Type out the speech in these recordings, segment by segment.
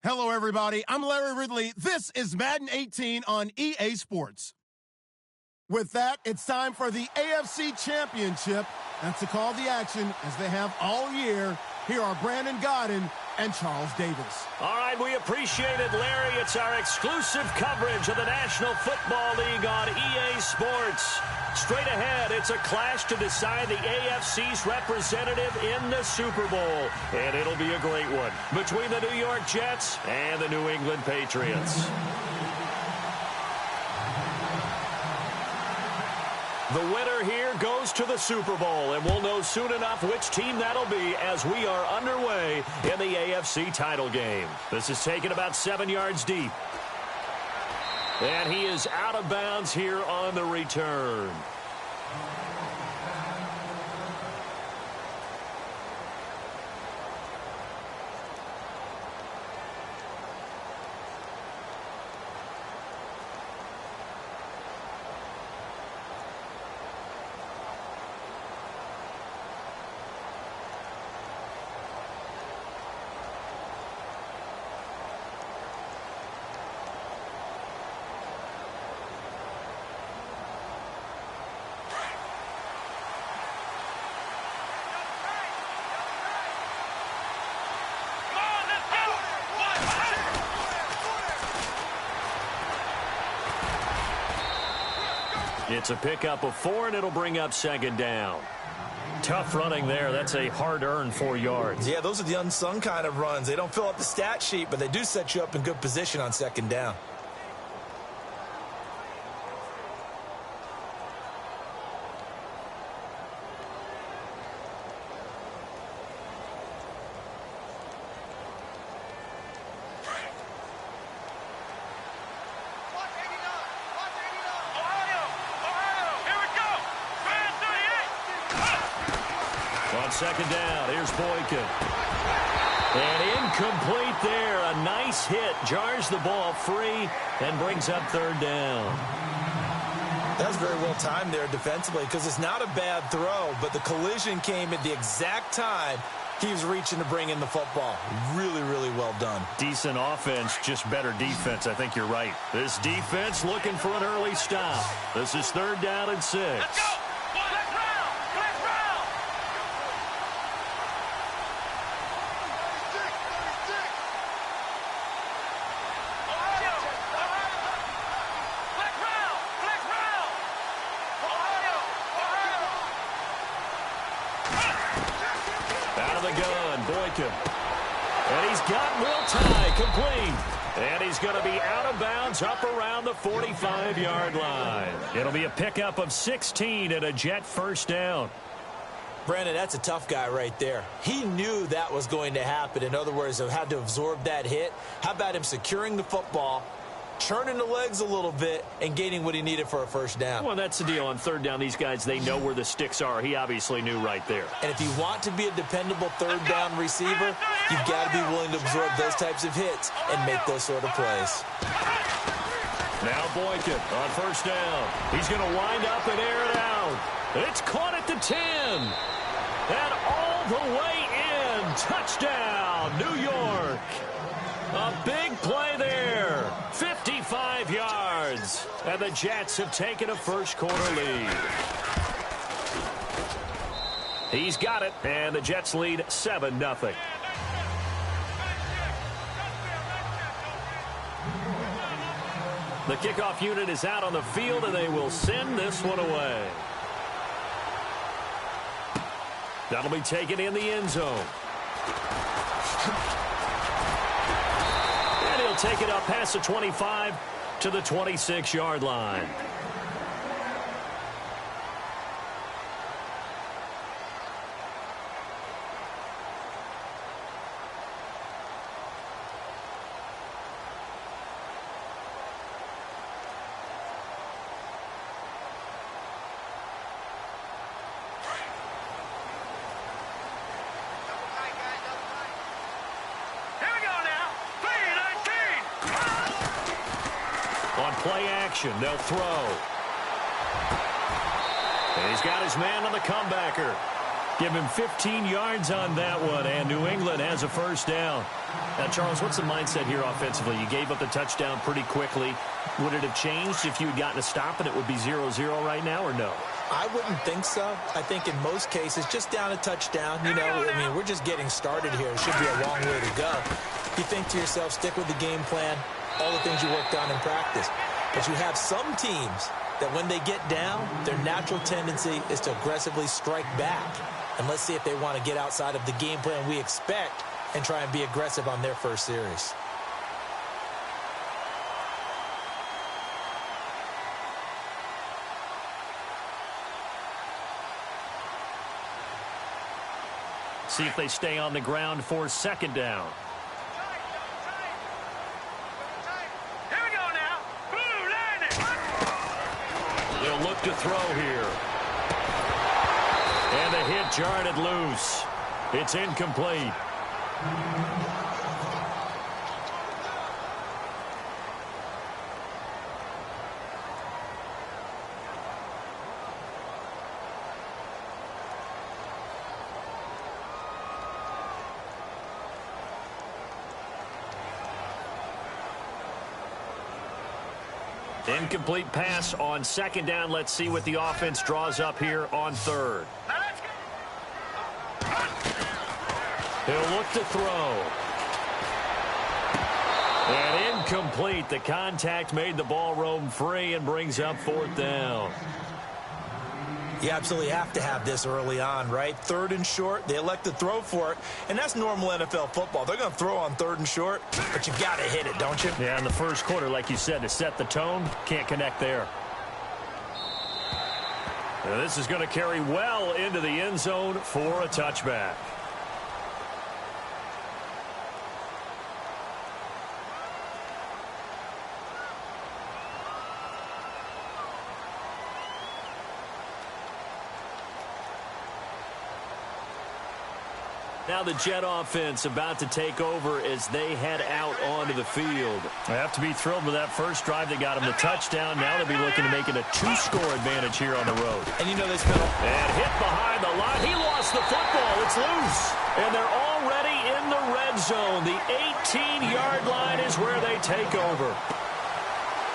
Hello, everybody. I'm Larry Ridley. This is Madden 18 on EA Sports. With that, it's time for the AFC Championship. That's to call the action as they have all year. Here are Brandon Godden and Charles Davis. All right, we appreciate it, Larry. It's our exclusive coverage of the National Football League on EA Sports. Straight ahead, it's a clash to decide the AFC's representative in the Super Bowl. And it'll be a great one between the New York Jets and the New England Patriots. The winner here goes to the Super Bowl, and we'll know soon enough which team that'll be as we are underway in the AFC title game. This is taken about 7 yards deep. And he is out of bounds here on the return. It's a pickup of 4, and it'll bring up second down. Tough running there. That's a hard-earned 4 yards. Yeah, those are the unsung kind of runs. They don't fill up the stat sheet, but they do set you up in good position on second down. Second down, here's Boykin. And incomplete there. A nice hit. Jars the ball free and brings up third down. That was very well timed there defensively because it's not a bad throw, but the collision came at the exact time he was reaching to bring in the football. Really, really well done. Decent offense, just better defense. I think you're right. This defense looking for an early stop. This is third down and 6. Let's go! And he's got Will Tye complete. And he's going to be out of bounds up around the 45-yard line. It'll be a pickup of 16 and a Jet first down. Brandon, that's a tough guy right there. He knew that was going to happen. In other words, he had to absorb that hit. How about him securing the football, turning the legs a little bit, and gaining what he needed for a first down? Well, that's the deal. On third down, these guys, they know where the sticks are. He obviously knew right there. And if you want to be a dependable third down receiver, you've got to be willing to absorb those types of hits and make those sort of plays. Now Boykin on first down. He's going to wind up and air it out. It's caught at the 10. And all the way in. Touchdown, New York. A big play there. 55 yards. And the Jets have taken a first-quarter lead. He's got it, and the Jets lead 7-0. The kickoff unit is out on the field, and they will send this one away. That'll be taken in the end zone. And he'll take it up past the 25 to the 26-yard line. Play action. They'll throw. And he's got his man on the comebacker. Give him 15 yards on that one, and New England has a first down. Now, Charles, what's the mindset here offensively? You gave up the touchdown pretty quickly. Would it have changed if you had gotten a stop and it would be 0-0 right now, or no? I wouldn't think so. I think in most cases, just down a touchdown, we're just getting started here. It should be a long way to go. You think to yourself, stick with the game plan, all the things you worked on in practice. But you have some teams that when they get down, their natural tendency is to aggressively strike back. And let's see if they want to get outside of the game plan we expect and try and be aggressive on their first series. See if they stay on the ground for second down. Here we go now. Blue line it. They'll look to throw here. And the hit jarred it loose. It's incomplete. Incomplete pass on second down. Let's see what the offense draws up here on third. He'll look to throw. And incomplete. The contact made the ball roam free and brings up fourth down. You absolutely have to have this early on, right? Third and short, they elect to throw for it, and that's normal NFL football. They're going to throw on third and short, but you've got to hit it, don't you? Yeah, in the first quarter, like you said, to set the tone, can't connect there. Now, this is going to carry well into the end zone for a touchback. Now the Jet offense about to take over as they head out onto the field. They have to be thrilled with that first drive that got them the touchdown. Now they'll be looking to make it a 2-score advantage here on the road. And you know they spent and hit behind the line. He lost the football. It's loose. And they're already in the red zone. The 18-yard line is where they take over.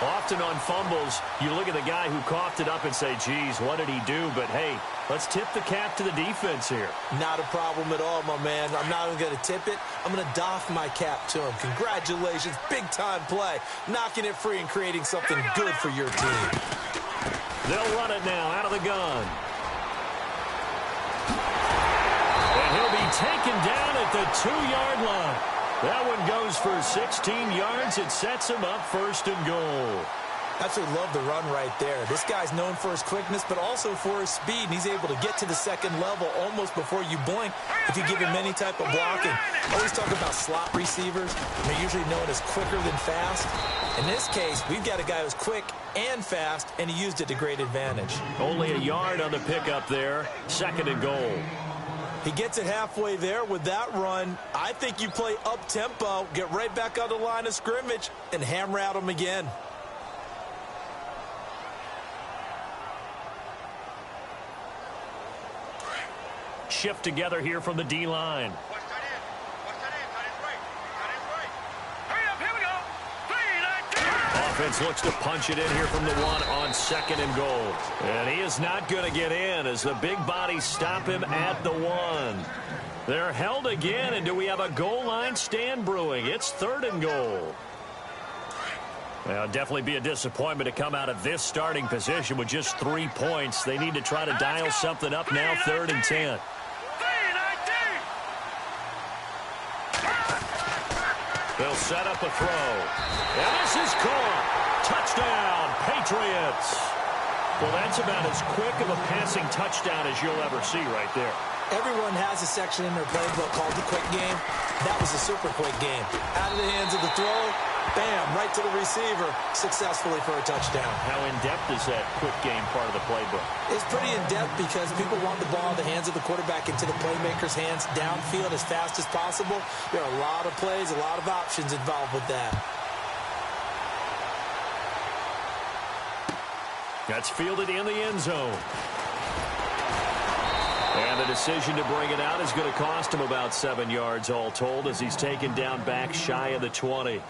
Often on fumbles, you look at the guy who coughed it up and say, geez, what did he do? But, hey, let's tip the cap to the defense here. Not a problem at all, my man. I'm not even going to tip it. I'm going to doff my cap to him. Congratulations. Big-time play. Knocking it free and creating something good for your team. They'll run it now out of the gun. And he'll be taken down at the 2-yard line. That one goes for 16 yards. It sets him up first and goal. Absolutely love the run right there. This guy's known for his quickness, but also for his speed. And he's able to get to the second level almost before you blink if you give him any type of blocking. Always talk about slot receivers. They're usually known as quicker than fast. In this case, we've got a guy who's quick and fast, and he used it to great advantage. Only a yard on the pickup there. Second and goal. He gets it halfway there with that run. I think you play up-tempo, get right back on the line of scrimmage, and hammer at him again. Shift together here from the D-line. Offense looks to punch it in here from the one on second and goal. And he is not going to get in as the big bodies stop him at the one. They're held again, and do we have a goal line stand brewing? It's third and goal. Well, definitely be a disappointment to come out of this starting position with just 3 points. They need to try to dial something up now, third and 10. They'll set up a throw. And this is caught. Touchdown, Patriots. Well, that's about as quick of a passing touchdown as you'll ever see right there. Everyone has a section in their playbook called the quick game. That was a super quick game. Out of the hands of the throw, bam, right to the receiver, successfully for a touchdown. How in-depth is that quick game part of the playbook? It's pretty in-depth because people want the ball in the hands of the quarterback into the playmaker's hands downfield as fast as possible. There are a lot of plays, a lot of options involved with that. That's fielded in the end zone. And the decision to bring it out is going to cost him about 7 yards all told as he's taken down back shy of the 20.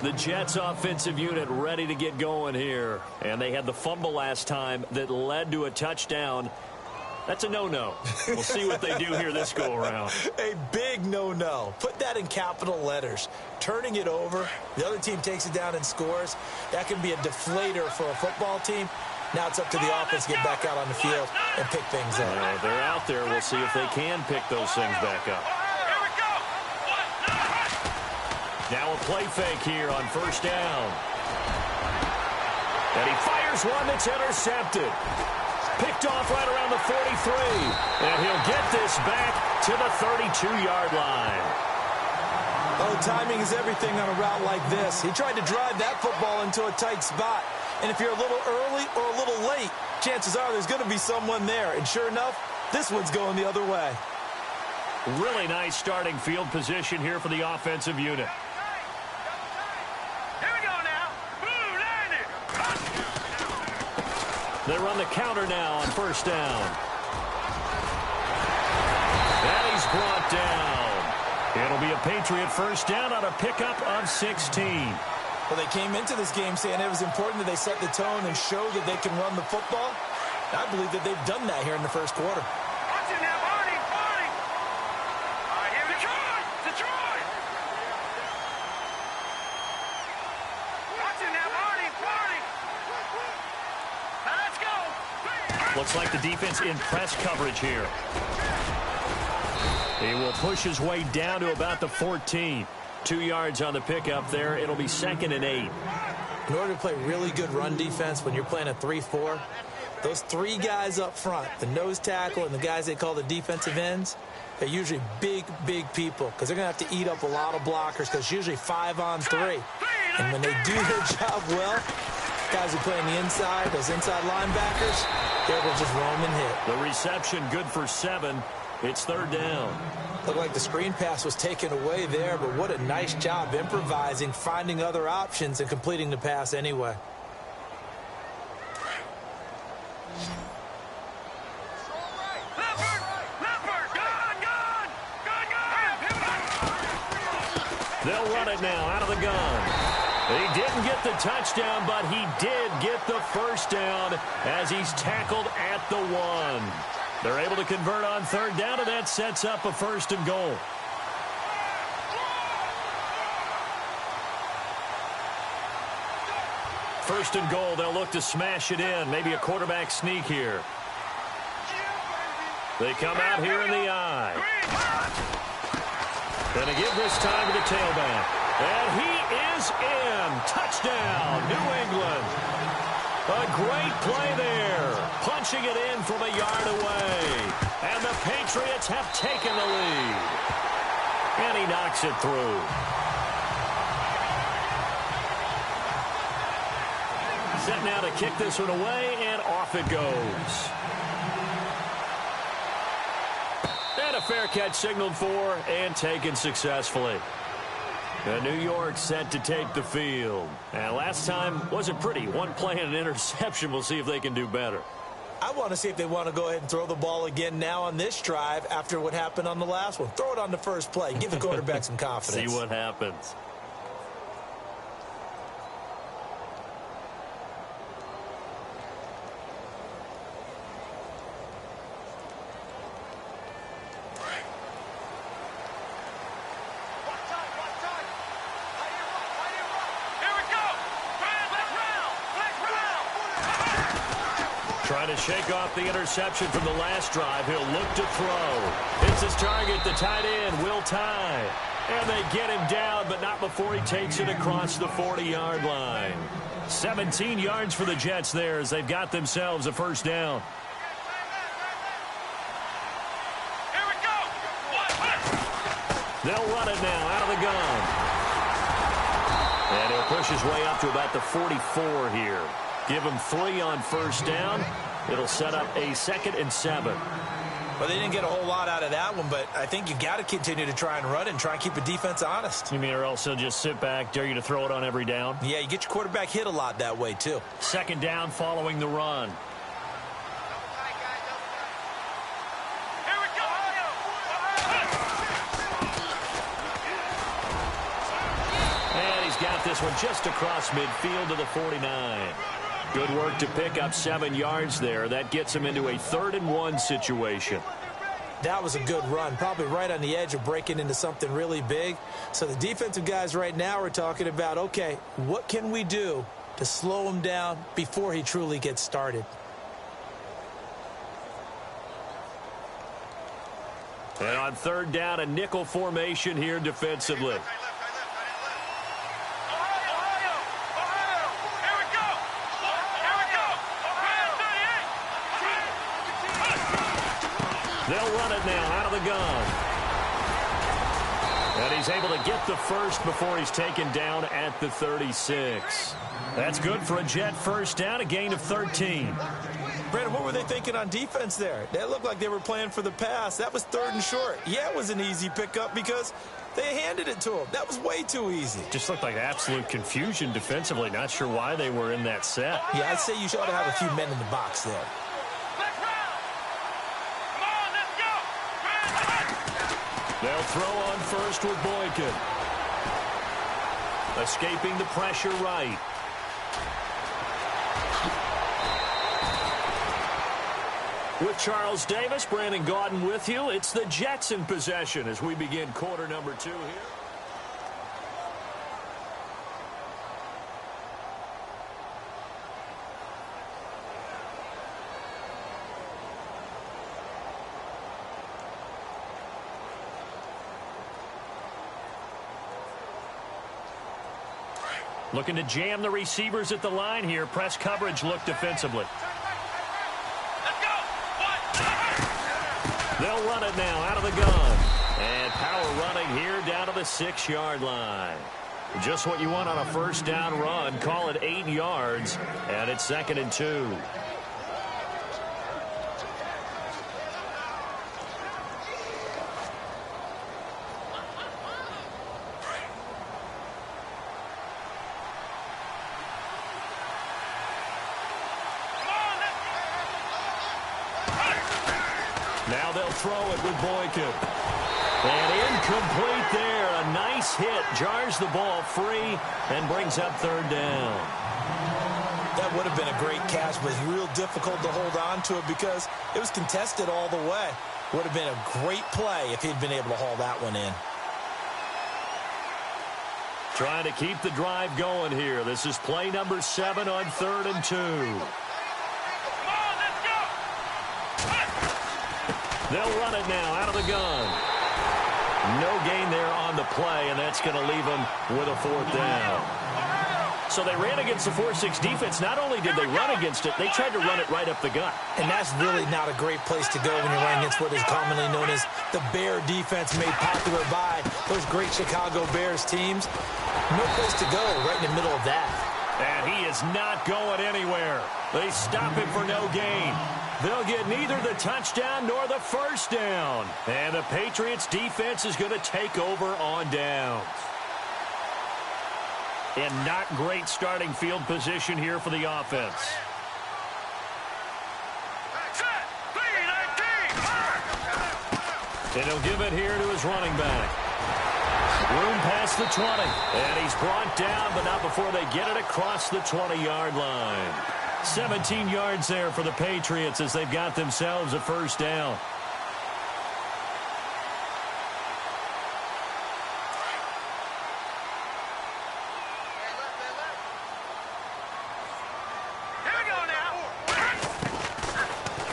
The Jets offensive unit ready to get going here. And they had the fumble last time that led to a touchdown. That's a no-no. We'll see what they do here this go-around. A big no-no. Put that in capital letters. Turning it over, the other team takes it down and scores. That can be a deflator for a football team. Now it's up to the offense to get back out on the field and pick things up. They're out there. We'll see if they can pick those things back up. Here we go. Now a play fake here on first down. And he fires one that's intercepted. Picked off right around the 43. And he'll get this back to the 32-yard line. Oh, timing is everything on a route like this. He tried to drive that football into a tight spot. And if you're a little early or a little late, chances are there's going to be someone there. And sure enough, this one's going the other way. Really nice starting field position here for the offensive unit. Here we go now. Blue line it. They run the counter now on first down. And he's brought down. It'll be a Patriot first down on a pickup of 16. Well, they came into this game saying it was important that they set the tone and show that they can run the football. I believe that they've done that here in the first quarter. Watch it now, Barney. Barney. All right, here we go. Detroit. Watch it now, Barney. Barney. Now let's go. Looks like the defense in press coverage here. He will push his way down to about the 14. 2 yards on the pickup there. It'll be 2nd and 8. In order to play really good run defense when you're playing a 3-4, those three guys up front, the nose tackle and the guys they call the defensive ends, they're usually big, big people because they're going to have to eat up a lot of blockers because it's usually 5-on-3. And when they do their job well, guys who play on the inside, those inside linebackers, they're able to just roam and hit. The reception good for 7. It's 3rd down. Looked like the screen pass was taken away there, but what a nice job improvising, finding other options, and completing the pass anyway. They'll run it now out of the gun. He didn't get the touchdown, but he did get the first down as he's tackled at the 1. They're able to convert on 3rd down, and that sets up a 1st and goal. First and goal, they'll look to smash it in. Maybe a quarterback sneak here. They come out here in the I. Going to give this time to the tailback. And he is in. Touchdown, New England. A great play there. Punching it in from a yard away. And the Patriots have taken the lead. And he knocks it through. Set now to kick this one away, and off it goes. And a fair catch signaled for and taken successfully. And New York set to take the field. And last time wasn't pretty. One play and an interception. We'll see if they can do better. I want to see if they want to go ahead and throw the ball again now on this drive after what happened on the last one. Throw it on the first play. Give the quarterback some confidence. See what happens. Trying to shake off the interception from the last drive. He'll look to throw. It's his target, the tight end, Will Tye. And they get him down, but not before he takes it across the 40-yard line. 17 yards for the Jets there as they've got themselves a first down. Here we go. They'll run it now out of the gun. And he'll push his way up to about the 44 here. Give him 3 on first down. It'll set up a 2nd and 7. Well, they didn't get a whole lot out of that one, but I think you got to continue to try and run and try and keep the defense honest. You mean or else they'll just sit back, dare you to throw it on every down? Yeah, you get your quarterback hit a lot that way, too. 2nd down following the run. Here this one just across midfield to the 49. Good work to pick up 7 yards there. That gets him into a 3rd-and-1 situation. That was a good run, probably right on the edge of breaking into something really big. So the defensive guys right now are talking about, okay, what can we do to slow him down before he truly gets started? And on 3rd down, a nickel formation here defensively. They'll run it now out of the gun. And he's able to get the first before he's taken down at the 36. That's good for a Jet first down, a gain of 13. Brandon, what were they thinking on defense there? That looked like they were playing for the pass. That was 3rd and short. Yeah, it was an easy pickup because they handed it to him. That was way too easy. Just looked like absolute confusion defensively. Not sure why they were in that set. Yeah, I'd say you ought to have a few men in the box there. They'll throw on first with Boykin. Escaping the pressure right. With Charles Davis, Brandon Gaudin with you. It's the Jets in possession as we begin quarter number 2 here. Looking to jam the receivers at the line here. Press coverage look defensively. They'll run it now out of the gun. And power running here down to the 6-yard line. Just what you want on a first down run. Call it 8 yards. And it's 2nd and 2. Now they'll throw it with Boykin. And incomplete there. A nice hit. Jars the ball free and brings up 3rd down. That would have been a great catch, but it's real difficult to hold on to it because it was contested all the way. Would have been a great play if he'd been able to haul that one in. Trying to keep the drive going here. This is play number 7 on 3rd and 2. They'll run it now out of the gun. No gain there on the play, and that's going to leave them with a 4th down. So they ran against the 4-6 defense. Not only did they run against it, they tried to run it right up the gut. And that's really not a great place to go when you're running against what is commonly known as the Bear defense, made popular by those great Chicago Bears teams. No place to go right in the middle of that. And he is not going anywhere. They stop him for no gain. They'll get neither the touchdown nor the first down. And the Patriots defense is going to take over on downs. And not great starting field position here for the offense. And he'll give it here to his running back. Room past the 20. And he's brought down, but not before they get it across the 20-yard line. 17 yards there for the Patriots as they've got themselves a first down.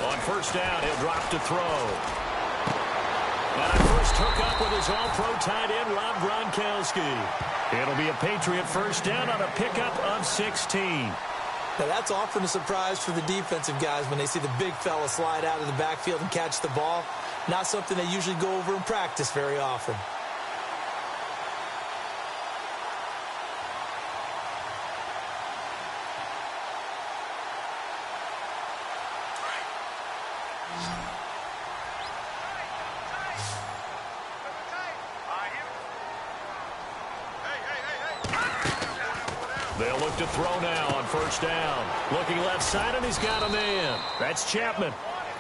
On first down, he'll drop to throw. And a first hookup with his all-pro tight end, Rob Gronkowski. It'll be a Patriot first down on a pickup of 16. Now, that's often a surprise for the defensive guys when they see the big fella slide out of the backfield and catch the ball. Not something they usually go over in practice very often. They'll look to throw now on first down. Looking left side, and he's got a man. That's Chapman.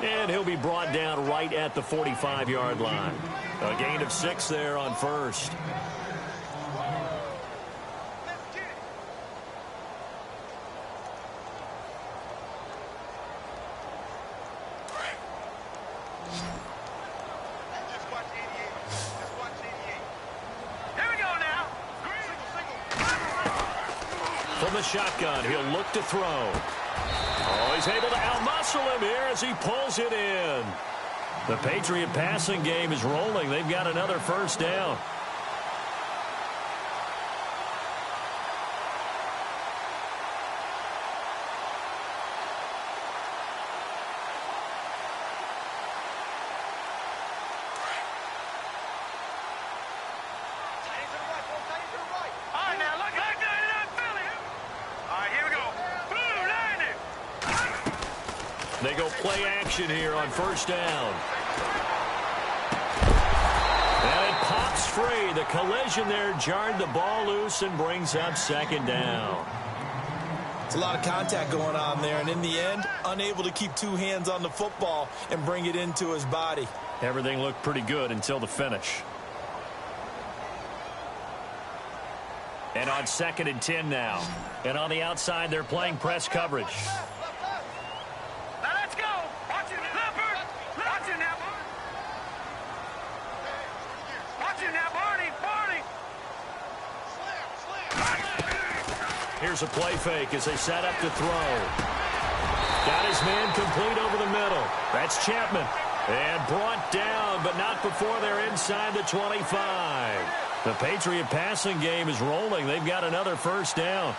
And he'll be brought down right at the 45-yard line. A gain of 6 there on first. the shotgun. He'll look to throw. Oh, he's able to outmuscle him here as he pulls it in. The Patriot passing game is rolling. They've got another first down. They go play action here on first down. And it pops free. The collision there jarred the ball loose and brings up second down. It's a lot of contact going on there, and in the end, unable to keep two hands on the football and bring it into his body. Everything looked pretty good until the finish. And on 2nd and 10 now. And on the outside, they're playing press coverage. Here's a play fake as they set up to throw. Got his man complete over the middle. That's Chapman. And brought down, but not before they're inside the 25. The Patriot passing game is rolling. They've got another first down.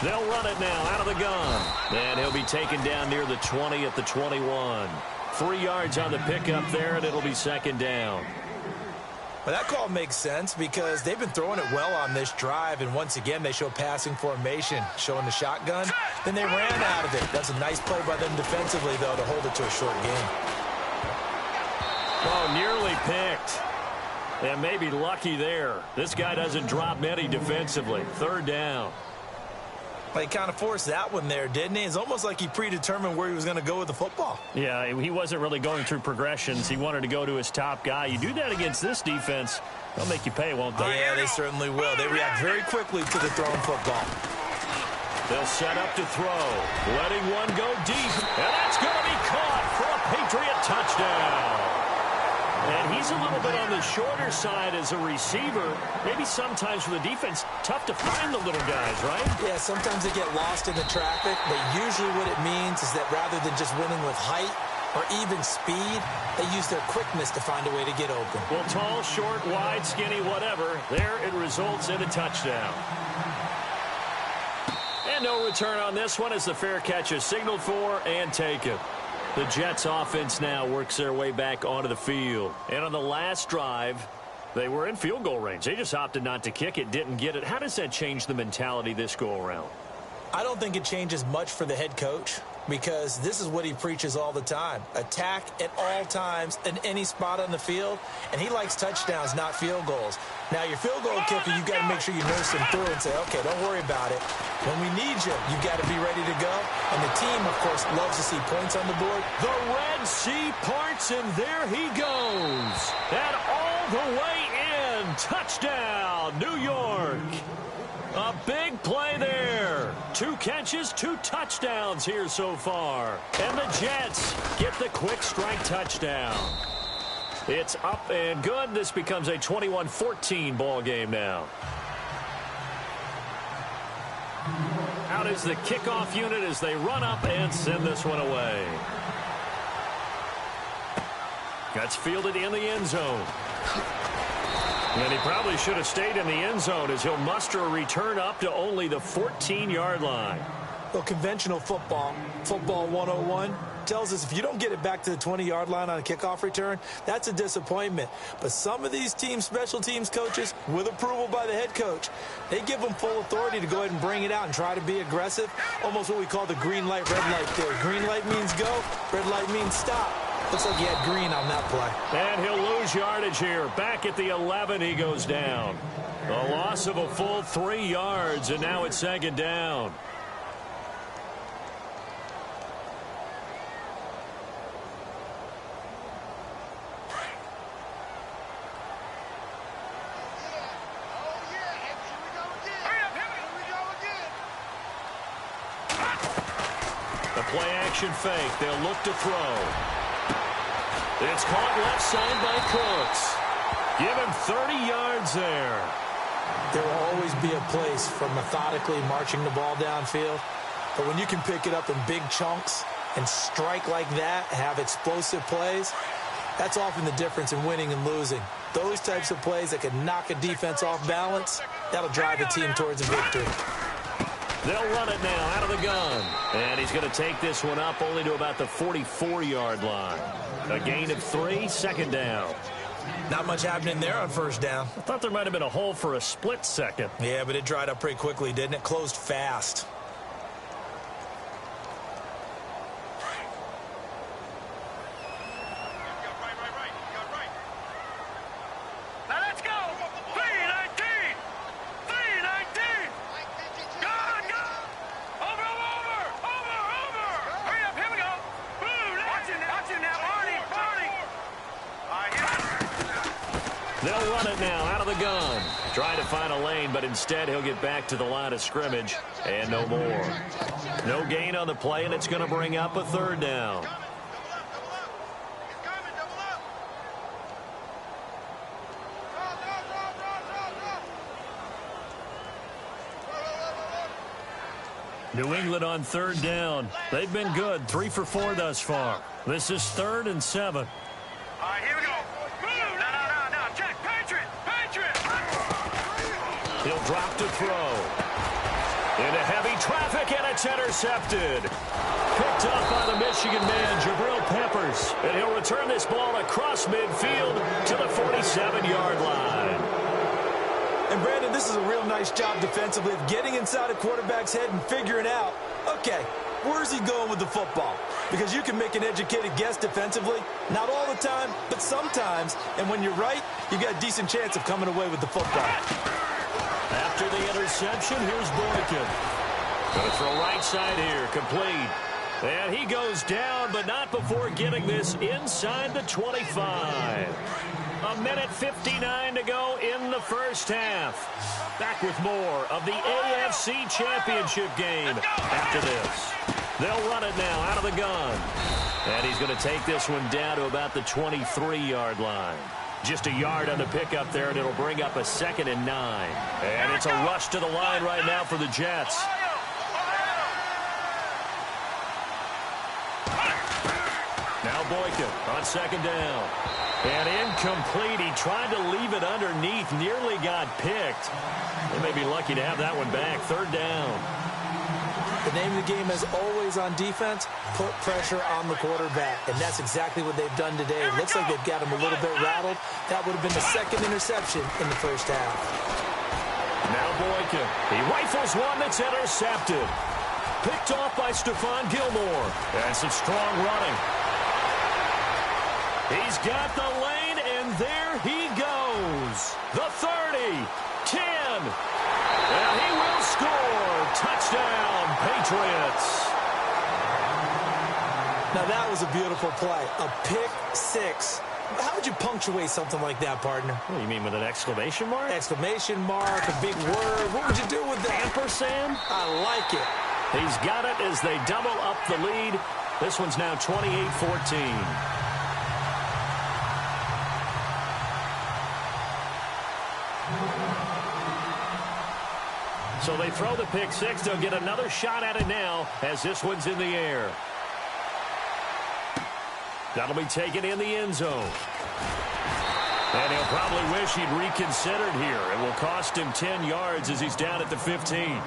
They'll run it now out of the gun. And he'll be taken down near the 20 at the 21. 3 yards on the pickup there, and it'll be second down. Well, that call makes sense because they've been throwing it well on this drive, and once again they show passing formation, showing the shotgun. Then they ran out of it. That's a nice play by them defensively, though, to hold it to a short game. Oh, nearly picked. And maybe lucky there. This guy doesn't drop many defensively. Third down. Well, he kind of forced that one there, didn't he? It's almost like he predetermined where he was going to go with the football. Yeah, he wasn't really going through progressions. He wanted to go to his top guy. You do that against this defense, they'll make you pay, won't they? Yeah, they certainly will. They react very quickly to the thrown football. They'll set up to throw, letting one go deep. And that's going to be caught for a Patriot touchdown. And he's a little bit on the shorter side as a receiver. Maybe sometimes for the defense, tough to find the little guys, right? Yeah, sometimes they get lost in the traffic, but usually what it means is that rather than just winning with height or even speed, they use their quickness to find a way to get open. Well, tall, short, wide, skinny, whatever, there it results in a touchdown. And no return on this one as the fair catch is signaled for and taken. The Jets offense now works their way back onto the field. And on the last drive, they were in field goal range. They just opted not to kick it, didn't get it. How does that change the mentality this go-around? I don't think it changes much for the head coach because this is what he preaches all the time. Attack at all times in any spot on the field, and he likes touchdowns, not field goals. Now, your field goal kicker, you've got to make sure you nurse him through and say, okay, don't worry about it. When we need you, you've got to be ready to go. And the team, of course, loves to see points on the board. The Red Sea parts, and there he goes. And all the way in. Touchdown, New York. A big play there. 2 catches, 2 touchdowns here so far. And the Jets get the quick strike touchdown. It's up and good. This becomes a 21-14 ball game now. Out is the kickoff unit as they run up and send this one away. That's fielded in the end zone. And he probably should have stayed in the end zone as he'll muster a return up to only the 14-yard line. Well, conventional football 101, tells us if you don't get it back to the 20-yard line on a kickoff return, that's a disappointment. But some of these teams, special teams coaches, with approval by the head coach, they give them full authority to go ahead and bring it out and try to be aggressive, almost what we call the green light, red light theory. Green light means go, red light means stop. Looks like he had green on that play. And he'll lose yardage here. Back at the 11, he goes down. A loss of a full 3 yards, and now it's second down. The play-action fake. They'll look to throw. It's caught left side by Cooks. Give him 30 yards there. There will always be a place for methodically marching the ball downfield. But when you can pick it up in big chunks and strike like that, have explosive plays, that's often the difference in winning and losing. Those types of plays that can knock a defense off balance, that'll drive a team towards a victory. They'll run it now out of the gun. And he's going to take this one up only to about the 44-yard line. A gain of 3, second down. Not much happening there on first down. I thought there might have been a hole for a split second. Yeah, but it dried up pretty quickly, didn't it? Closed fast. Now let's go. 319. 319. Go. Over. Hurry up. Here we go. Boom. Watch him now. Barney. They'll run it now out of the gun. Trying to find a lane, but instead he'll get back to the line of scrimmage and no more. No gain on the play, and it's going to bring up a third down. New England on third down. They've been good, 3 for 4 thus far. This is 3rd and 7. All right, here we go. Boom. No. Check. Patriot. He'll drop to throw. Into heavy traffic, and it's intercepted. Picked up by the Michigan man, Jabril Peppers. And he'll return this ball across midfield to the 47-yard line. And, Brandon, this is a real nice job defensively of getting inside a quarterback's head and figuring out, okay, where's he going with the football? Because you can make an educated guess defensively. Not all the time, but sometimes. And when you're right, you got a decent chance of coming away with the football. After the interception, here's Boykin. Going to throw right side here, complete. And he goes down, but not before getting this inside the 25. A minute 59 to go in the first half. Back with more of the AFC Championship game after this. They'll run it now out of the gun. And he's going to take this one down to about the 23-yard line. Just a yard on the pickup there, and it'll bring up a 2nd and 9. And it's a rush to the line right now for the Jets. Now Boykin on 2nd down. And incomplete. He tried to leave it underneath. Nearly got picked. They may be lucky to have that one back. 3rd down. The name of the game is always on defense, put pressure on the quarterback. And that's exactly what they've done today. It looks like they've got him a little bit rattled. That would have been the 2nd interception in the first half. Now Boykin. He rifles one that's intercepted. Picked off by Stephon Gilmore. And some strong running. He's got the lane, and there he goes. The 30, 10, and he will score. Touchdown, Patriots. Now, that was a beautiful play. A pick six. How would you punctuate something like that, partner? What do you mean, with an exclamation mark? Exclamation mark, a big word. What would you do with that? Ampersand? I like it. He's got it as they double up the lead. This one's now 28-14. So they throw the pick six. They'll get another shot at it now as this one's in the air. That'll be taken in the end zone. And he'll probably wish he'd reconsidered here. It will cost him 10 yards as he's down at the 15.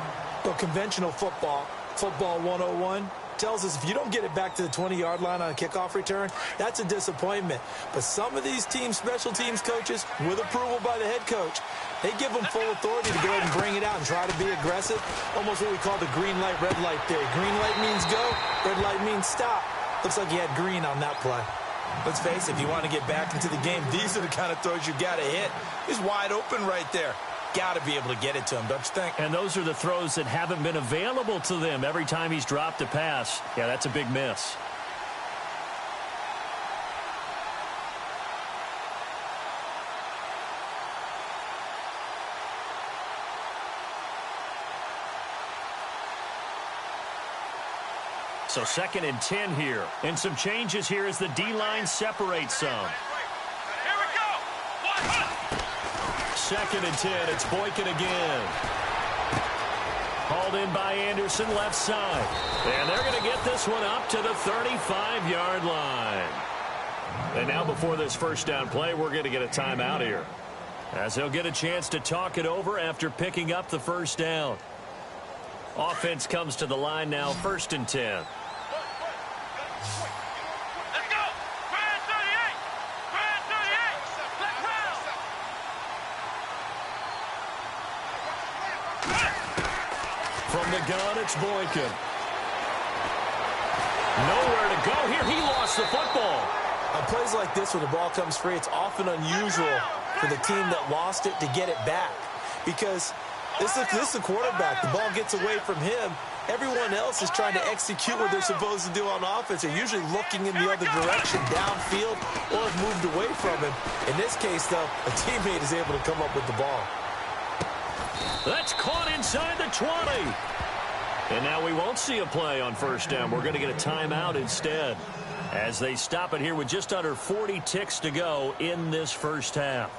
Well, conventional football 101, tells us if you don't get it back to the 20-yard line on a kickoff return, that's a disappointment. But some of these teams, special teams coaches, with approval by the head coach, they give them full authority to go ahead and bring it out and try to be aggressive. Almost what we call the green light, red light theory. Green light means go, red light means stop. Looks like he had green on that play. Let's face it, if you want to get back into the game, these are the kind of throws you got to hit. He's wide open right there. Got to be able to get it to him, don't you think? And those are the throws that haven't been available to them every time he's dropped a pass. Yeah, that's a big miss. So 2nd and 10 here. And some changes here as the D-line separates some. Here we go. 2nd and 10. It's Boykin again. Hauled in by Anderson, left side. And they're going to get this one up to the 35-yard line. And now before this first down play, we're going to get a timeout here, as they'll get a chance to talk it over after picking up the first down. Offense comes to the line now, 1st and 10. Let's go. Brand 38. Brand 38. Let's round. From the gun, it's Boykin. Nowhere to go here. He lost the football. On plays like this, when the ball comes free, it's often unusual for the team that lost it to get it back, because this is the quarterback. The ball gets away from him. Everyone else is trying to execute what they're supposed to do on offense. They're usually looking in the other direction, downfield, or have moved away from him. In this case, though, a teammate is able to come up with the ball. That's caught inside the 20. And now we won't see a play on first down. We're going to get a timeout instead, as they stop it here with just under 40 ticks to go in this first half.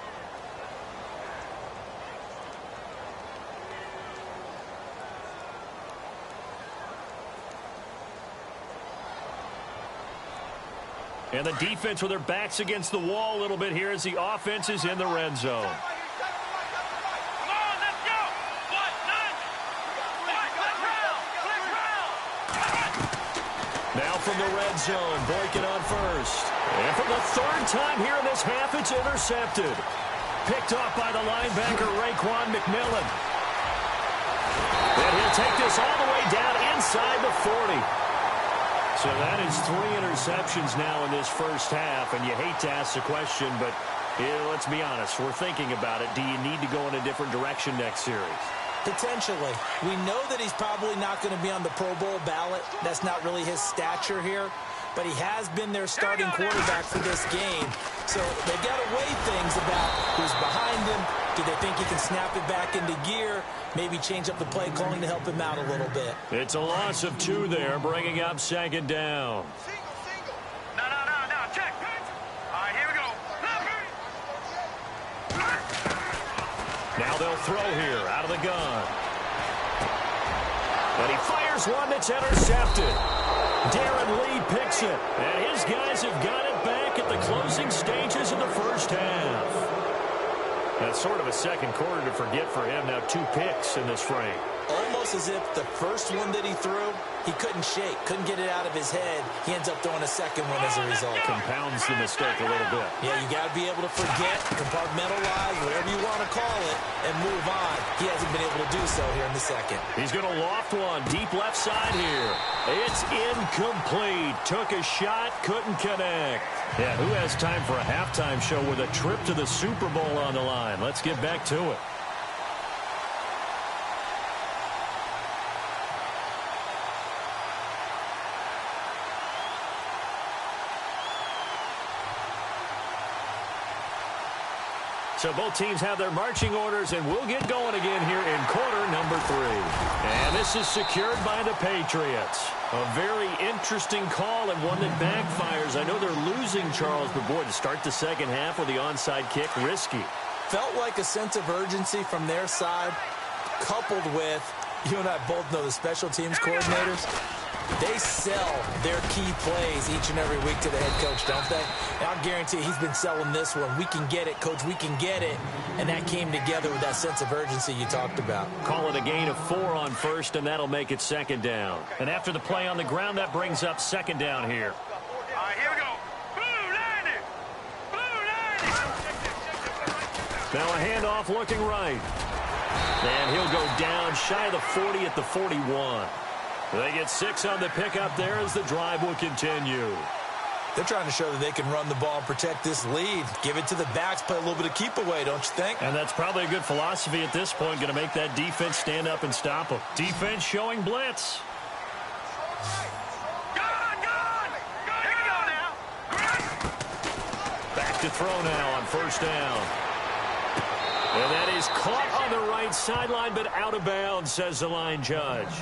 And the defense with their backs against the wall a little bit here as the offense is in the red zone. Come on, let's go. What? 9. Now from the red zone, Boykin on first. And for the 3rd time here in this half, it's intercepted. Picked off by the linebacker, Raekwon McMillan. And he'll take this all the way down inside the 40. So that is 3 interceptions now in this first half, and you hate to ask the question, but let's be honest, we're thinking about it. Do you need to go in a different direction next series? Potentially. We know that he's probably not going to be on the Pro Bowl ballot. That's not really his stature here. But he has been their starting quarterback for this game. So they've got to weigh things about who's behind him. Do they think he can snap it back into gear? Maybe change up the play calling to help him out a little bit. It's a loss of 2 there, bringing up 2nd down. Single. No. Check. All right, here we go. Now they'll throw here out of the gun. And he fires one that's intercepted. Darren Lee picks it. And his guys have got it back at the closing stages of the first half. That's sort of a second quarter to forget for him. Now 2 picks in this frame. Almost as if the first one that he threw, he couldn't shake, couldn't get it out of his head. He ends up throwing a second one as a result. Compounds the mistake a little bit. Yeah, you got to be able to forget, compartmentalize, whatever you want to call it, and move on. He hasn't been able to do so here in the second. He's going to loft one deep left side here. It's incomplete. Took a shot, couldn't connect. Yeah, who has time for a halftime show with a trip to the Super Bowl on the line? Let's get back to it. So both teams have their marching orders, and we'll get going again here in quarter number 3. And this is secured by the Patriots. A very interesting call and one that backfires. I know they're losing, Charles, but boy, to start the second half with the onside kick, risky. Felt like a sense of urgency from their side, coupled with, you and I both know the special teams coordinators. They sell their key plays each and every week to the head coach, don't they? And I'll guarantee he's been selling this one. We can get it, coach, we can get it. And that came together with that sense of urgency you talked about. Call it a gain of 4 on first, and that'll make it 2nd down. And after the play on the ground, that brings up 2nd down here. All right, here we go. Blue landing. Now a handoff looking right. And he'll go down shy of the 40 at the 41. They get 6 on the pickup there as the drive will continue. They're trying to show that they can run the ball and protect this lead. Give it to the backs, play a little bit of keep away, don't you think? And that's probably a good philosophy at this point, going to make that defense stand up and stop them. Defense showing blitz. Back to throw now on first down. And that is caught on the right sideline, but out of bounds, says the line judge.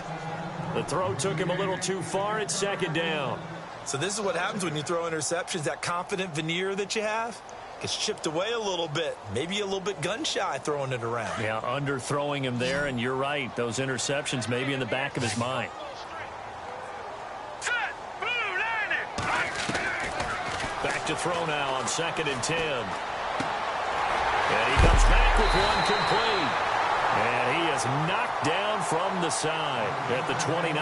The throw took him a little too far. It's second down. So this is what happens when you throw interceptions. That confident veneer that you have gets chipped away a little bit. Maybe a little bit gun-shy throwing it around. Yeah, underthrowing him there, and you're right. Those interceptions may be in the back of his mind. Back to throw now on 2nd and 10. And he comes back with one complete. And he is knocked down from the side at the 29.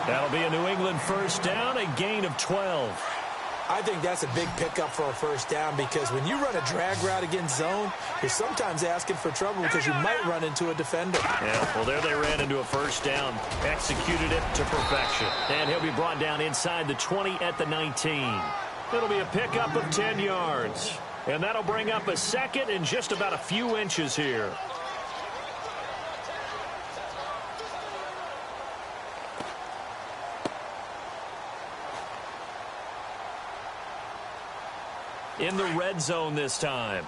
That'll be a New England first down, a gain of 12. I think that's a big pickup for a first down because when you run a drag route against zone, you're sometimes asking for trouble because you might run into a defender. Yeah, well, there they ran into a first down. Executed it to perfection. And he'll be brought down inside the 20 at the 19. It'll be a pickup of 10 yards. And that'll bring up a second and just about a few inches here. In the red zone this time.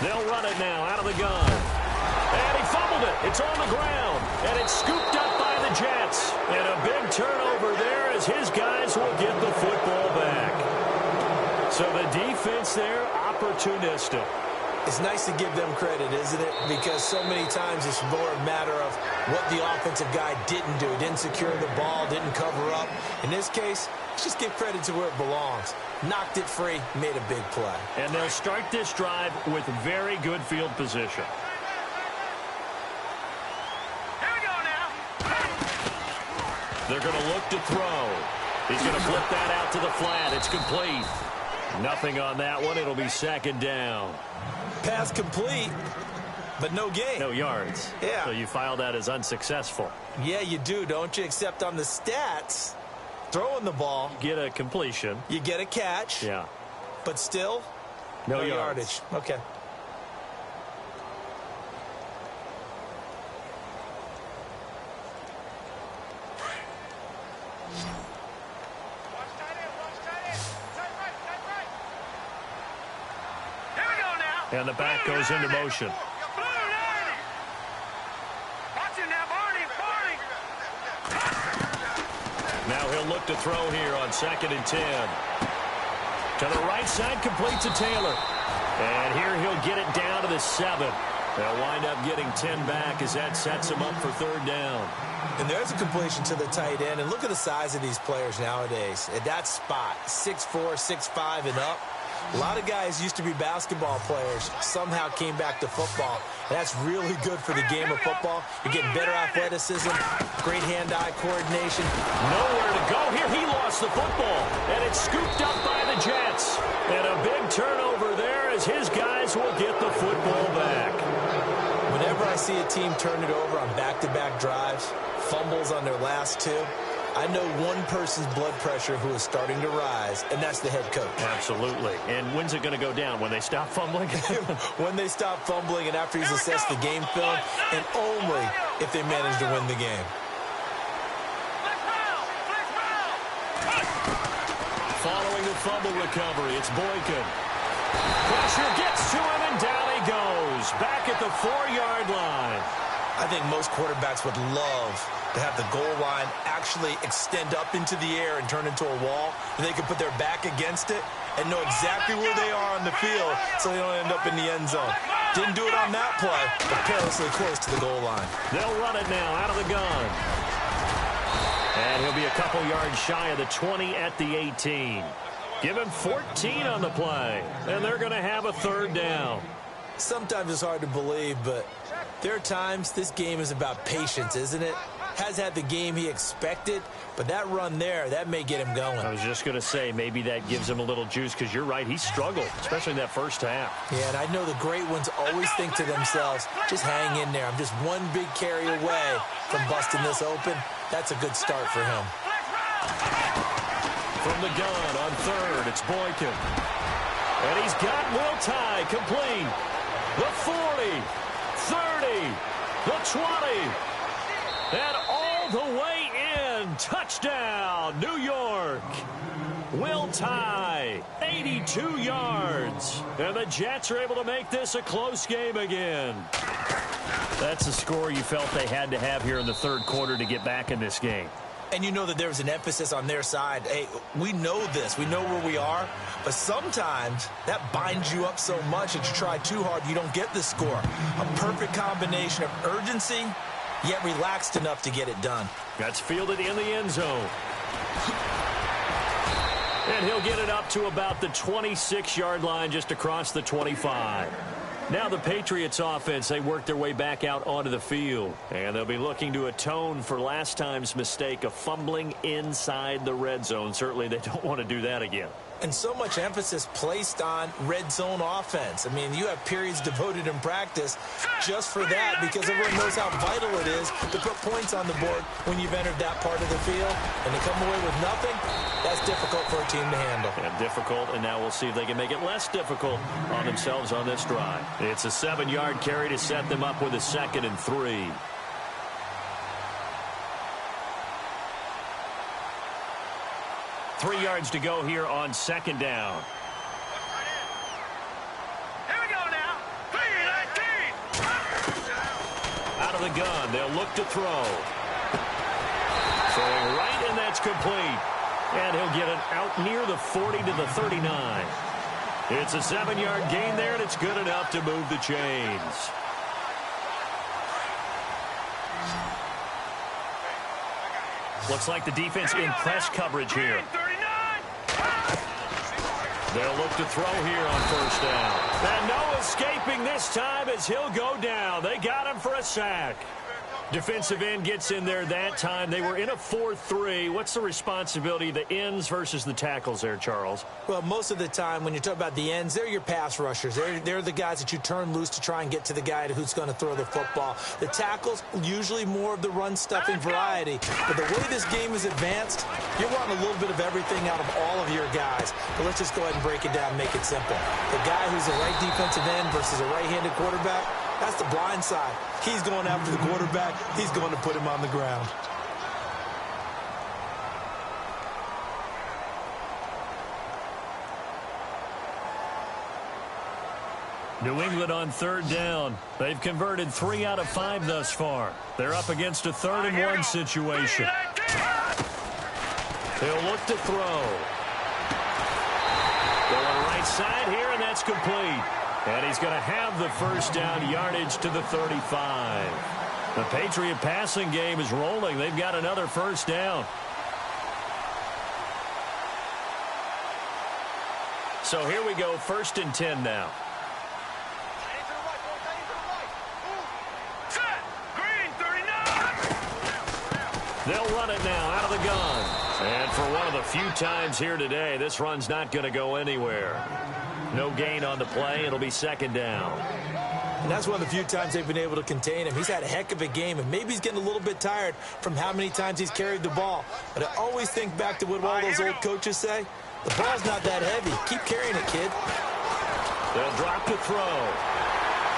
They'll run it now out of the gun. And he fumbled it. It's on the ground. And it's scooped up by the Jets. And a big turnover there as his guys will get the football back. So the defense there, opportunistic. It's nice to give them credit, isn't it? Because so many times it's more a matter of what the offensive guy didn't do. Didn't secure the ball, didn't cover up. In this case, just give credit to where it belongs. Knocked it free, made a big play. And they'll start this drive with very good field position. Here we go now. They're going to look to throw. He's going to flip that out to the flat. It's complete. Nothing on that one. It'll be second down. Pass complete, but no gain. No yards. Yeah. So you file that as unsuccessful. Yeah, you do, don't you? Except on the stats, throwing the ball. Get a completion. You get a catch. Yeah. But still, no yardage. Okay. And the back goes into motion. Now he'll look to throw here on 2nd and 10. To the right side, complete to Taylor. And here he'll get it down to the 7. They'll wind up getting 10 back as that sets him up for third down. And there's a completion to the tight end. And look at the size of these players nowadays. At that spot, 6'4", 6'5", and up. A lot of guys used to be basketball players, somehow came back to football. And that's really good for the game of football. You're getting better athleticism, great hand-eye coordination. Nowhere to go here. He lost the football, and it's scooped up by the Jets. And a big turnover there as his guys will get the football back. Whenever I see a team turn it over on back-to-back drives, fumbles on their last two, I know one person's blood pressure who is starting to rise, and that's the head coach. Absolutely. And when's it going to go down? When they stop fumbling? When they stop fumbling and after he's assessed the game film, and only if they manage to win the game. Following the fumble recovery, it's Boykin. Pressure gets to him, and down he goes. Back at the 4-yard line. I think most quarterbacks would love to have the goal line actually extend up into the air and turn into a wall, and they can put their back against it and know exactly where they are on the field so they don't end up in the end zone. Didn't do it on that play, but perilously close to the goal line. They'll run it now out of the gun. And he'll be a couple yards shy of the 20 at the 18. Give him 14 on the play, and they're going to have a third down. Sometimes it's hard to believe, but there are times this game is about patience, isn't it? Has had the game he expected, but that run there, that may get him going. I was just going to say, maybe that gives him a little juice, because you're right, he struggled, especially in that first half. Yeah, and I know the great ones always think to themselves, just hang in there. I'm just one big carry away from busting this open. That's a good start for him. From the gun on third, it's Boykin. And he's got Will Tye complete. The 40, 30, the 20. And all the way in. Touchdown, New York. will tie. 82 yards. And the Jets are able to make this a close game again. That's a score you felt they had to have here in the third quarter to get back in this game. And you know that there was an emphasis on their side. Hey, we know this. We know where we are. But sometimes that binds you up so much that you try too hard, you don't get the score. A perfect combination of urgency, yet relaxed enough to get it done. That's fielded in the end zone. And he'll get it up to about the 26-yard line, just across the 25. Now the Patriots offense, they work their way back out onto the field. And they'll be looking to atone for last time's mistake of fumbling inside the red zone. Certainly they don't want to do that again. And so much emphasis placed on red zone offense. I mean, you have periods devoted in practice just for that, because everyone knows how vital it is to put points on the board when you've entered that part of the field. And to come away with nothing, that's difficult for a team to handle. And difficult, and now we'll see if they can make it less difficult on themselves on this drive. It's a 7-yard carry to set them up with a 2nd and 3. Three yards to go here on 2nd down. Here we go now. 3-19. Out of the gun, they'll look to throw. Throwing right, and that's complete. And he'll get it out near the 40 to the 39. It's a 7-yard gain there, and it's good enough to move the chains. Looks like the defense in press coverage here. They'll look to throw here on 1st down. And no escaping this time as he'll go down. They got him for a sack. Defensive end gets in there that time. They were in a 4-3. What's the responsibility of the ends versus the tackles there, Charles? Well, most of the time when you talk about the ends, they're your pass rushers. They're the guys that you turn loose to try and get to the guy who's going to throw the football. The tackles, usually more of the run-stuffing variety. But the way this game is advanced, you want a little bit of everything out of all of your guys. But let's just go ahead and break it down and make it simple. The guy who's a right defensive end versus a right-handed quarterback, that's the blind side. He's going after the quarterback. He's going to put him on the ground. New England on 3rd down. They've converted 3 out of 5 thus far. They're up against a 3rd and 1 situation. They'll look to throw. Going right side here, and that's complete. And he's going to have the 1st down, yardage to the 35. The Patriot passing game is rolling. They've got another 1st down. So here we go, 1st and 10 now. Set. Green 39. They'll run it now out of the gun. And for one of the few times here today, this run's not going to go anywhere. No gain on the play. It'll be 2nd down. And that's one of the few times they've been able to contain him. He's had a heck of a game, and maybe he's getting a little bit tired from how many times he's carried the ball. But I always think back to what all those old coaches say. The ball's not that heavy. Keep carrying it, kid. They'll drop to throw.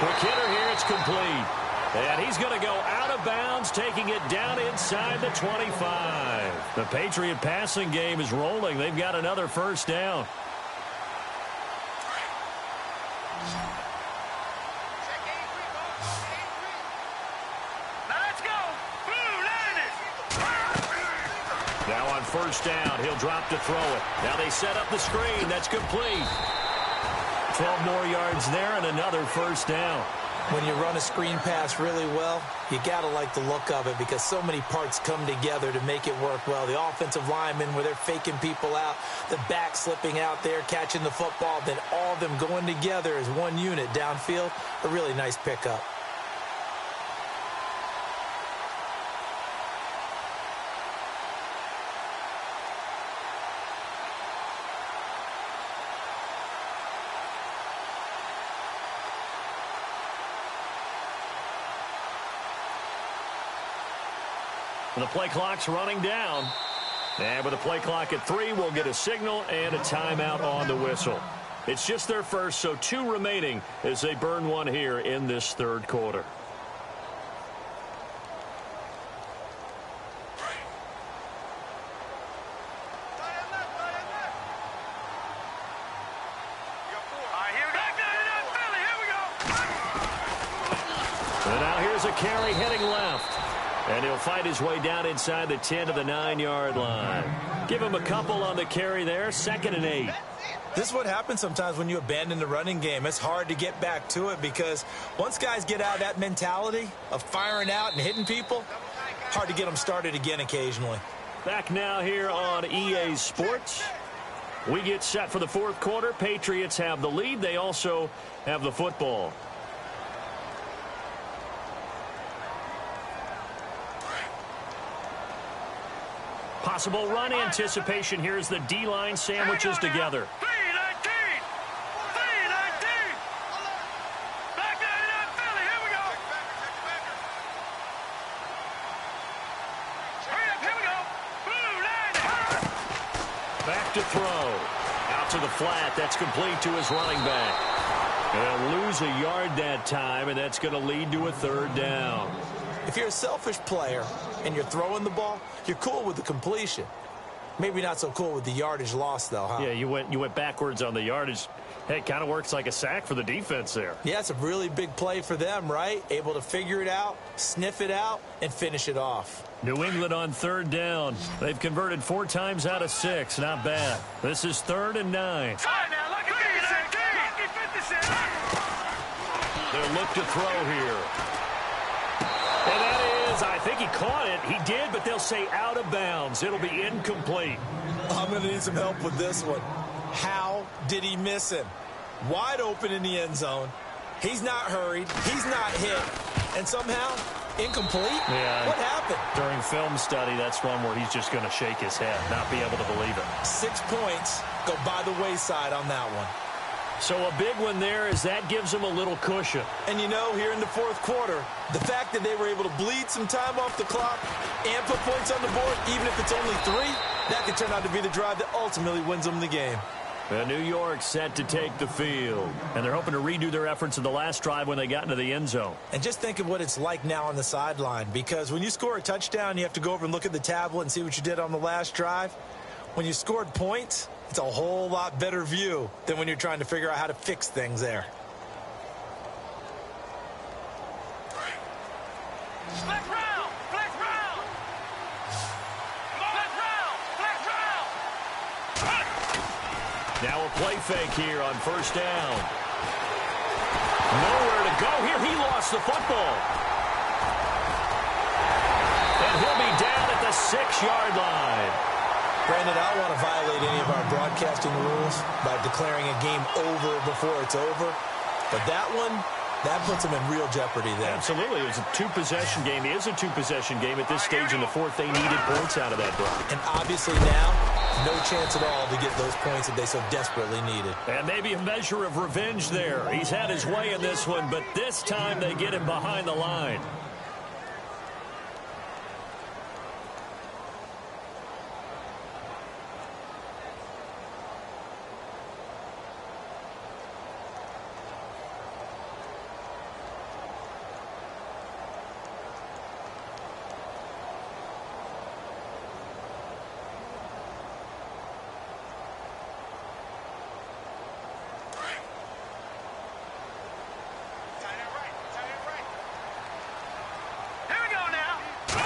Quick hitter here. It's complete. And he's going to go out of bounds, taking it down inside the 25. The Patriot passing game is rolling. They've got another 1st down. Now on 1st down, he'll drop to throw it. Now they set up the screen. That's complete. 12 more yards there and another 1st down. When you run a screen pass really well, you got to like the look of it because so many parts come together to make it work well. The offensive linemen where they're faking people out, the back slipping out there, catching the football, then all of them going together as one unit downfield. A really nice pickup. The play clock's running down. And with the play clock at 3, we'll get a signal and a timeout on the whistle. It's just their first, so 2 remaining as they burn one here in this 3rd quarter. And now here's a carry heading left. And he'll fight his way down inside the 10 to the 9-yard line. Give him a couple on the carry there. 2nd and 8. This is what happens sometimes when you abandon the running game. It's hard to get back to it because once guys get out of that mentality of firing out and hitting people, hard to get them started again occasionally. Back now here on EA Sports. We get set for the 4th quarter. Patriots have the lead. They also have the football. Possible run anticipation. Here's the D-line sandwiches together. 3-19. Back down in that Philly. Here we go. Hurry up. Here we go. Blue 90. Back to throw. Out to the flat. That's complete to his running back. They'll lose a yard that time, and that's going to lead to a 3rd down. If you're a selfish player and you're throwing the ball, you're cool with the completion. Maybe not so cool with the yardage loss, though, huh? Yeah, you went backwards on the yardage. Hey, it kind of works like a sack for the defense there. Yeah, it's a really big play for them, right? Able to figure it out, sniff it out, and finish it off. New England on 3rd down. They've converted 4 times out of 6. Not bad. This is 3rd and 9. All right, now, look at 50 cents. They'll look to throw here. And that is, I think he caught it. He did, but they'll say out of bounds. It'll be incomplete. I'm going to need some help with this one. How did he miss him? Wide open in the end zone. He's not hurried. He's not hit. And somehow, incomplete? Yeah. What happened? During film study, that's one where he's just going to shake his head, not be able to believe it. 6 points go by the wayside on that one. So a big one there as that gives them a little cushion. And you know, here in the 4th quarter, the fact that they were able to bleed some time off the clock and put points on the board, even if it's only 3, that could turn out to be the drive that ultimately wins them the game. And New York set to take the field. And they're hoping to redo their efforts in the last drive when they got into the end zone. And just think of what it's like now on the sideline, because when you score a touchdown, you have to go over and look at the tablet and see what you did on the last drive. When you scored points, it's a whole lot better view than when you're trying to figure out how to fix things there. Flex round. Flex round. Flex round. Flex round. Now a play fake here on 1st down. Nowhere to go here. He lost the football. And he'll be down at the 6-yard line. Brandon, I don't want to violate any of our broadcasting rules by declaring a game over before it's over. But that one, that puts them in real jeopardy there. Absolutely. It was a 2-possession game. It is a 2-possession game at this stage in the 4th. They needed points out of that drive. And obviously now, no chance at all to get those points that they so desperately needed. And maybe a measure of revenge there. He's had his way in this one, but this time they get him behind the line.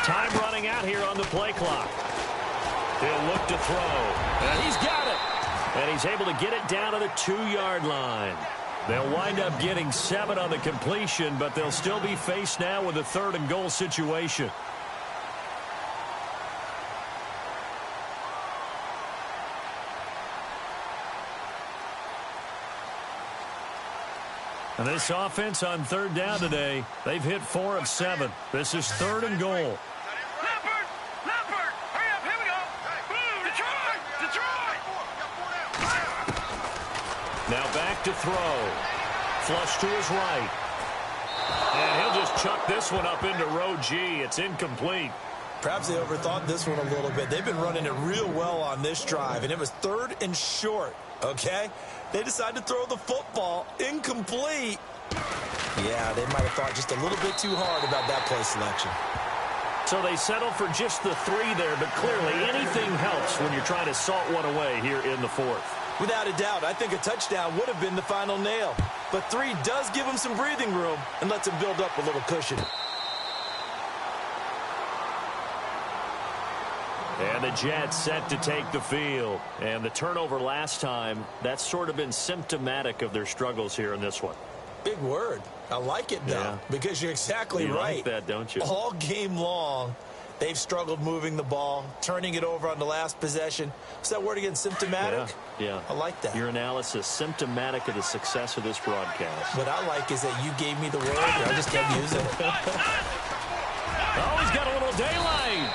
Time running out here on the play clock. He'll look to throw. And he's got it. And he's able to get it down to the 2-yard line. They'll wind up getting 7 on the completion, but they'll still be faced now with a 3rd and goal situation. And this offense on 3rd down today, they've hit 4 of 7. This is 3rd and goal. Leopard, hurry up, here we go. Blue, Detroit. Now back to throw. Flush to his right. And he'll just chuck this one up into row G. It's incomplete. Perhaps they overthought this one a little bit. They've been running it real well on this drive, and it was 3rd and short, okay? They decided to throw the football incomplete. Yeah, they might have thought just a little bit too hard about that play selection. So they settle for just the 3 there, but clearly anything helps when you're trying to salt one away here in the 4th. Without a doubt, I think a touchdown would have been the final nail. but 3 does give him some breathing room and lets him build up a little cushion. And the Jets set to take the field. And the turnover last time, that's sort of been symptomatic of their struggles here in this one. Big word. I like it, though, because you're exactly right. You like that, don't you? All game long, they've struggled moving the ball, turning it over on the last possession. What's that word again, symptomatic? Yeah. I like that. Your analysis, symptomatic of the success of this broadcast. What I like is that you gave me the word, and I just kept using it. Oh, he's got a little daylight.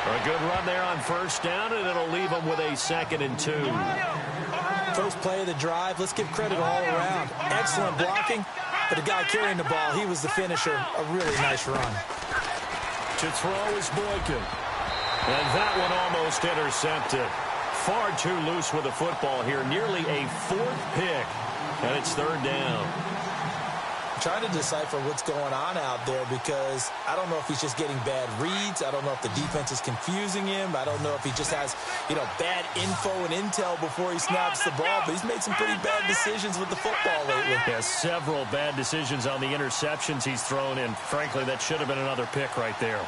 A good run there on first down, and it'll leave him with a 2nd and 2. First play of the drive. Let's give credit all around. Excellent blocking, but the guy carrying the ball, he was the finisher. A really nice run. To throw is Boykin. And that one almost intercepted. Far too loose with the football here. Nearly a 4th pick. And it's 3rd down. I'm trying to decipher what's going on out there because I don't know if he's just getting bad reads. I don't know if the defense is confusing him. I don't know if he just has, bad info and intel before he snaps the ball. But he's made some pretty bad decisions with the football lately. Yeah, several bad decisions on the interceptions he's thrown in. Frankly, that should have been another pick right there.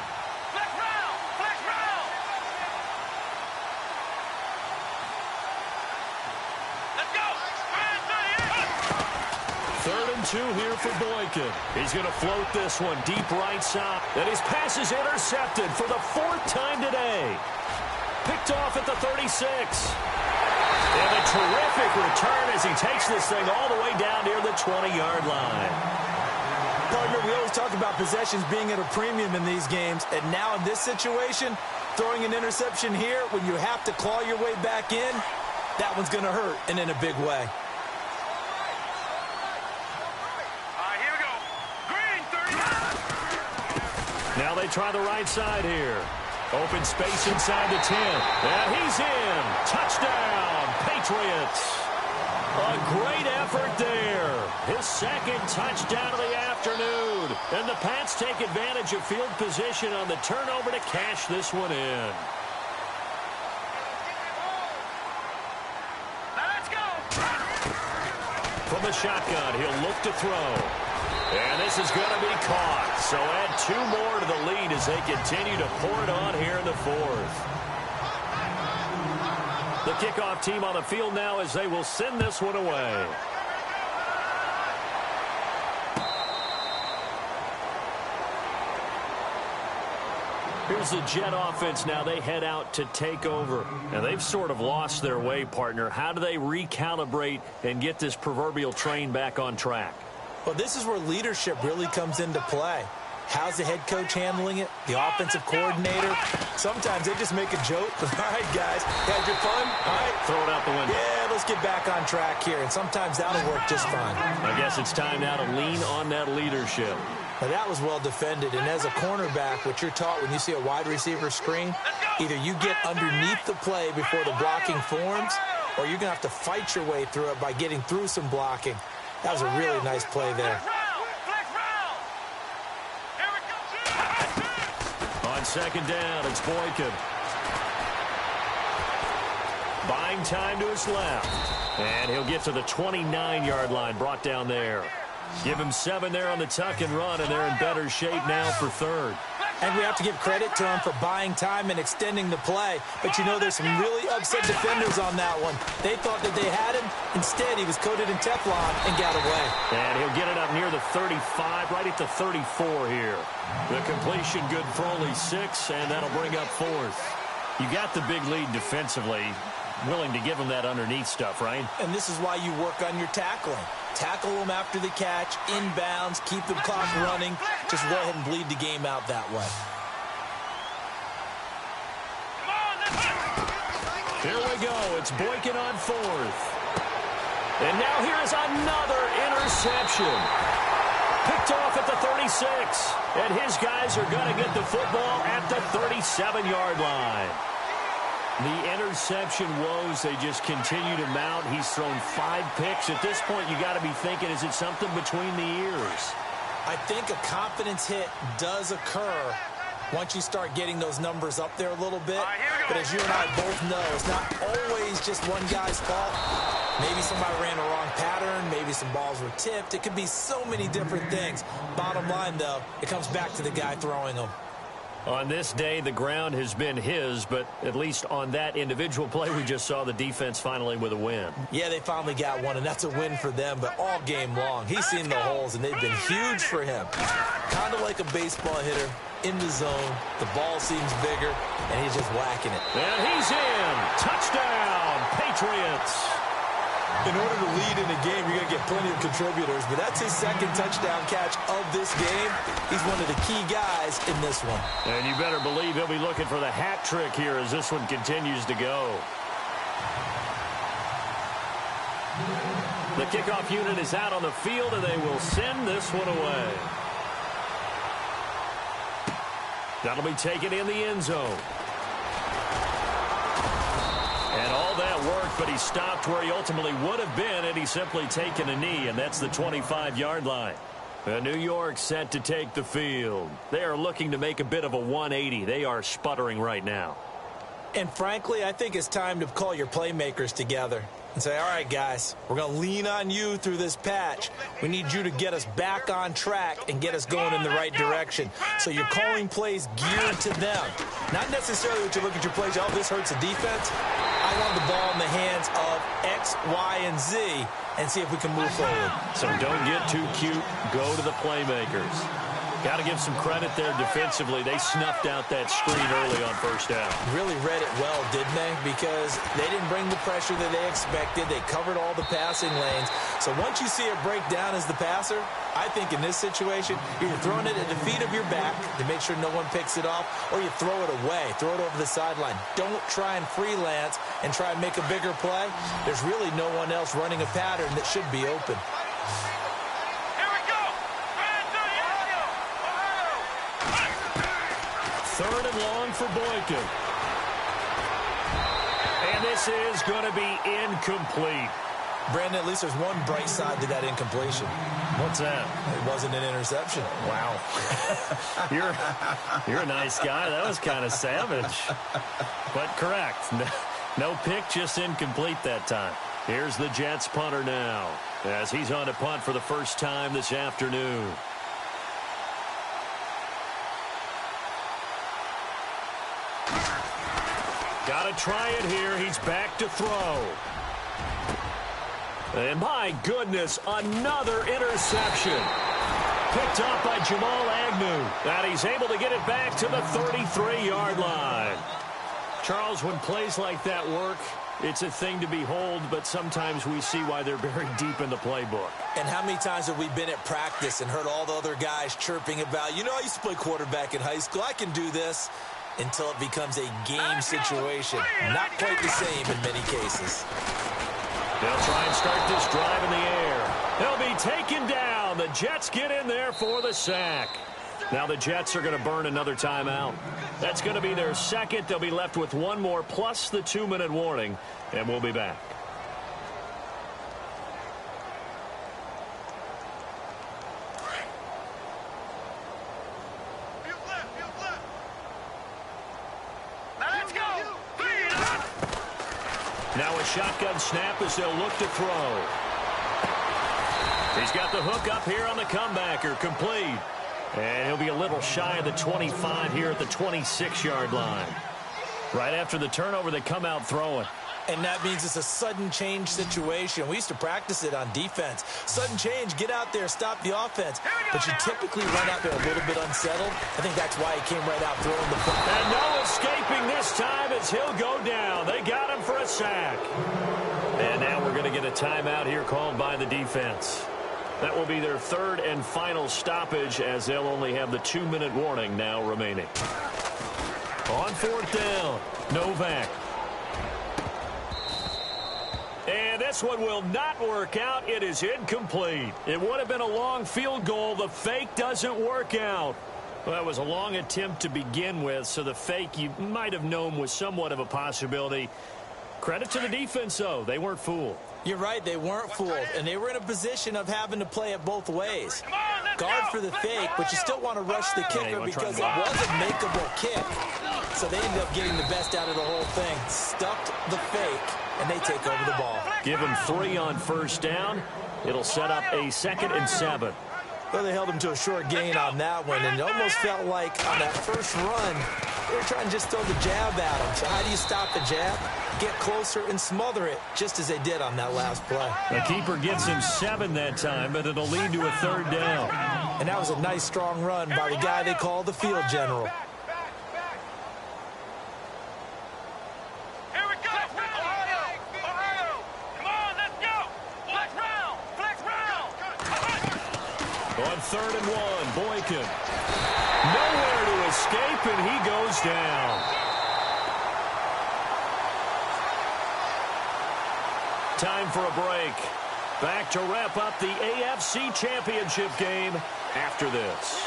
Two here for Boykin. He's going to float this one deep right side. And his pass is intercepted for the 4th time today. Picked off at the 36. And a terrific return as he takes this thing all the way down near the 20-yard line. Partner, we always talk about possessions being at a premium in these games. And now in this situation, throwing an interception here when you have to claw your way back in, that one's going to hurt, and in a big way. Now they try the right side here. Open space inside the 10. And he's in. Touchdown, Patriots. A great effort there. His 2nd touchdown of the afternoon. And the Pats take advantage of field position on the turnover to cash this one in. Let's go. From the shotgun, he'll look to throw. And this is going to be caught. So add 2 more to the lead as they continue to pour it on here in the 4th. The kickoff team on the field now as they will send this one away. Here's the Jet offense now. They head out to take over. And they've sort of lost their way, partner. How do they recalibrate and get this proverbial train back on track? Well, this is where leadership really comes into play. How's the head coach handling it? The offensive coordinator? Sometimes they just make a joke. All right, guys, had your fun? All right. Throw it out the window. Yeah, let's get back on track here. And sometimes that'll work just fine. I guess it's time now to lean on that leadership. Now, that was well defended. And as a cornerback, what you're taught when you see a wide receiver screen, either you get underneath the play before the blocking forms, or you're going to have to fight your way through it by getting through some blocking. That was a really nice play there. On 2nd down, it's Boykin. Buying time to his left. And he'll get to the 29-yard line, brought down there. Give him 7 there on the tuck and run, and they're in better shape now for 3rd. And we have to give credit to him for buying time and extending the play. But, there's some really upset defenders on that one. They thought that they had him. Instead, he was coated in Teflon and got away. And he'll get it up near the 35, right at the 34 here. The completion good for only 6, and that'll bring up 4th. You got the big lead defensively. Willing to give him that underneath stuff, right? And this is why you work on your tackling. Tackle them after the catch, inbounds, keep the clock running. Just go ahead and bleed the game out that way. Here we go. It's Boykin on 4th. And now here is another interception. Picked off at the 36. And his guys are going to get the football at the 37-yard line. The interception woes, they just continue to mount. He's thrown 5 picks. At this point, you got to be thinking, is it something between the ears? I think a confidence hit does occur once you start getting those numbers up there a little bit. But as you and I both know, it's not always just one guy's fault. Maybe somebody ran a wrong pattern. Maybe some balls were tipped. It could be so many different things. Bottom line, though, it comes back to the guy throwing them. On this day, the ground has been his, but at least on that individual play, we just saw the defense finally with a win. Yeah, they finally got one, and that's a win for them, but all game long, he's seen the holes, and they've been huge for him. Kind of like a baseball hitter in the zone. The ball seems bigger, and he's just whacking it. And he's in. Touchdown, Patriots. In order to lead in a game, you're going to get plenty of contributors, but that's his second touchdown catch of this game. He's one of the key guys in this one. And you better believe he'll be looking for the hat trick here as this one continues to go. The kickoff unit is out on the field, and they will send this one away. That'll be taken in the end zone. And all that worked, but he stopped where he ultimately would have been had he simply taken a knee, and that's the 25-yard line. New York set to take the field. They are looking to make a bit of a 180. They are sputtering right now. And frankly, I think it's time to call your playmakers together and say, all right, guys, we're going to lean on you through this patch. We need you to get us back on track and get us going in the right direction. So you're calling plays geared to them. Not necessarily that you look at your plays, oh, this hurts the defense. I want the ball in the hands of X, Y, and Z and see if we can move forward. So don't get too cute. Go to the playmakers. Got to give some credit there defensively. They snuffed out that screen early on first down. Really read it well, didn't they? Because they didn't bring the pressure that they expected. They covered all the passing lanes. So once you see it break down as the passer, I think in this situation, you're throwing it at the feet of your back to make sure no one picks it off, or you throw it away, throw it over the sideline. Don't try and freelance and try and make a bigger play. There's really no one else running a pattern that should be open. Third and long for Boykin. And this is going to be incomplete. Brandon, at least there's one bright side to that incompletion. What's that? It wasn't an interception. Wow. You're a nice guy. That was kind of savage. But correct. No pick, just incomplete that time. Here's the Jets punter now as he's on to punt for the first time this afternoon. Got to try it here. He's back to throw. And my goodness, another interception. Picked up by Jamal Agnew. And he's able to get it back to the 33-yard line. Charles, when plays like that work, it's a thing to behold, but sometimes we see why they're buried deep in the playbook. And how many times have we been at practice and heard all the other guys chirping about, you know, I used to play quarterback in high school. I can do this. Until it becomes a game situation. Not quite the same in many cases. They'll try and start this drive in the air. They'll be taken down. The Jets get in there for the sack. Now the Jets are going to burn another timeout. That's going to be their second. They'll be left with one more plus the 2-minute warning, and we'll be back. Now a shotgun snap as they'll look to throw. He's got the hook up here on the comebacker, complete. And he'll be a little shy of the 25 here at the 26-yard line. Right after the turnover, they come out throwing. And that means it's a sudden change situation. We used to practice it on defense. Sudden change, get out there, stop the offense. But you typically run out there a little bit unsettled. I think that's why he came right out throwing the football. And no escaping this time as he'll go down. They got him for a sack. And now we're going to get a timeout here called by the defense. That will be their third and final stoppage as they'll only have the 2-minute warning now remaining. On fourth down, Novak. And this one will not work out. It is incomplete. It would have been a long field goal. The fake doesn't work out. Well, that was a long attempt to begin with, so the fake you might have known was somewhat of a possibility. Credit to the defense, though. They weren't fooled. You're right. They weren't fooled, and they were in a position of having to play it both ways. Guard for the fake, but you still want to rush the kicker because it was a makeable kick. So they ended up getting the best out of the whole thing. Stuffed the fake, and they take over the ball. Give him 3 on first down. It'll set up a 2nd and 7. Well, they held him to a short gain on that one, and it almost felt like on that first run, they were trying to just throw the jab at him. So how do you stop the jab? Get closer and smother it, just as they did on that last play. The keeper gets him 7 that time, but it'll lead to a 3rd down. And that was a nice, strong run by the guy they call the field general. On 3rd and 1, Boykin. Nowhere to escape, and he goes down. Time for a break. Back to wrap up the AFC Championship game after this.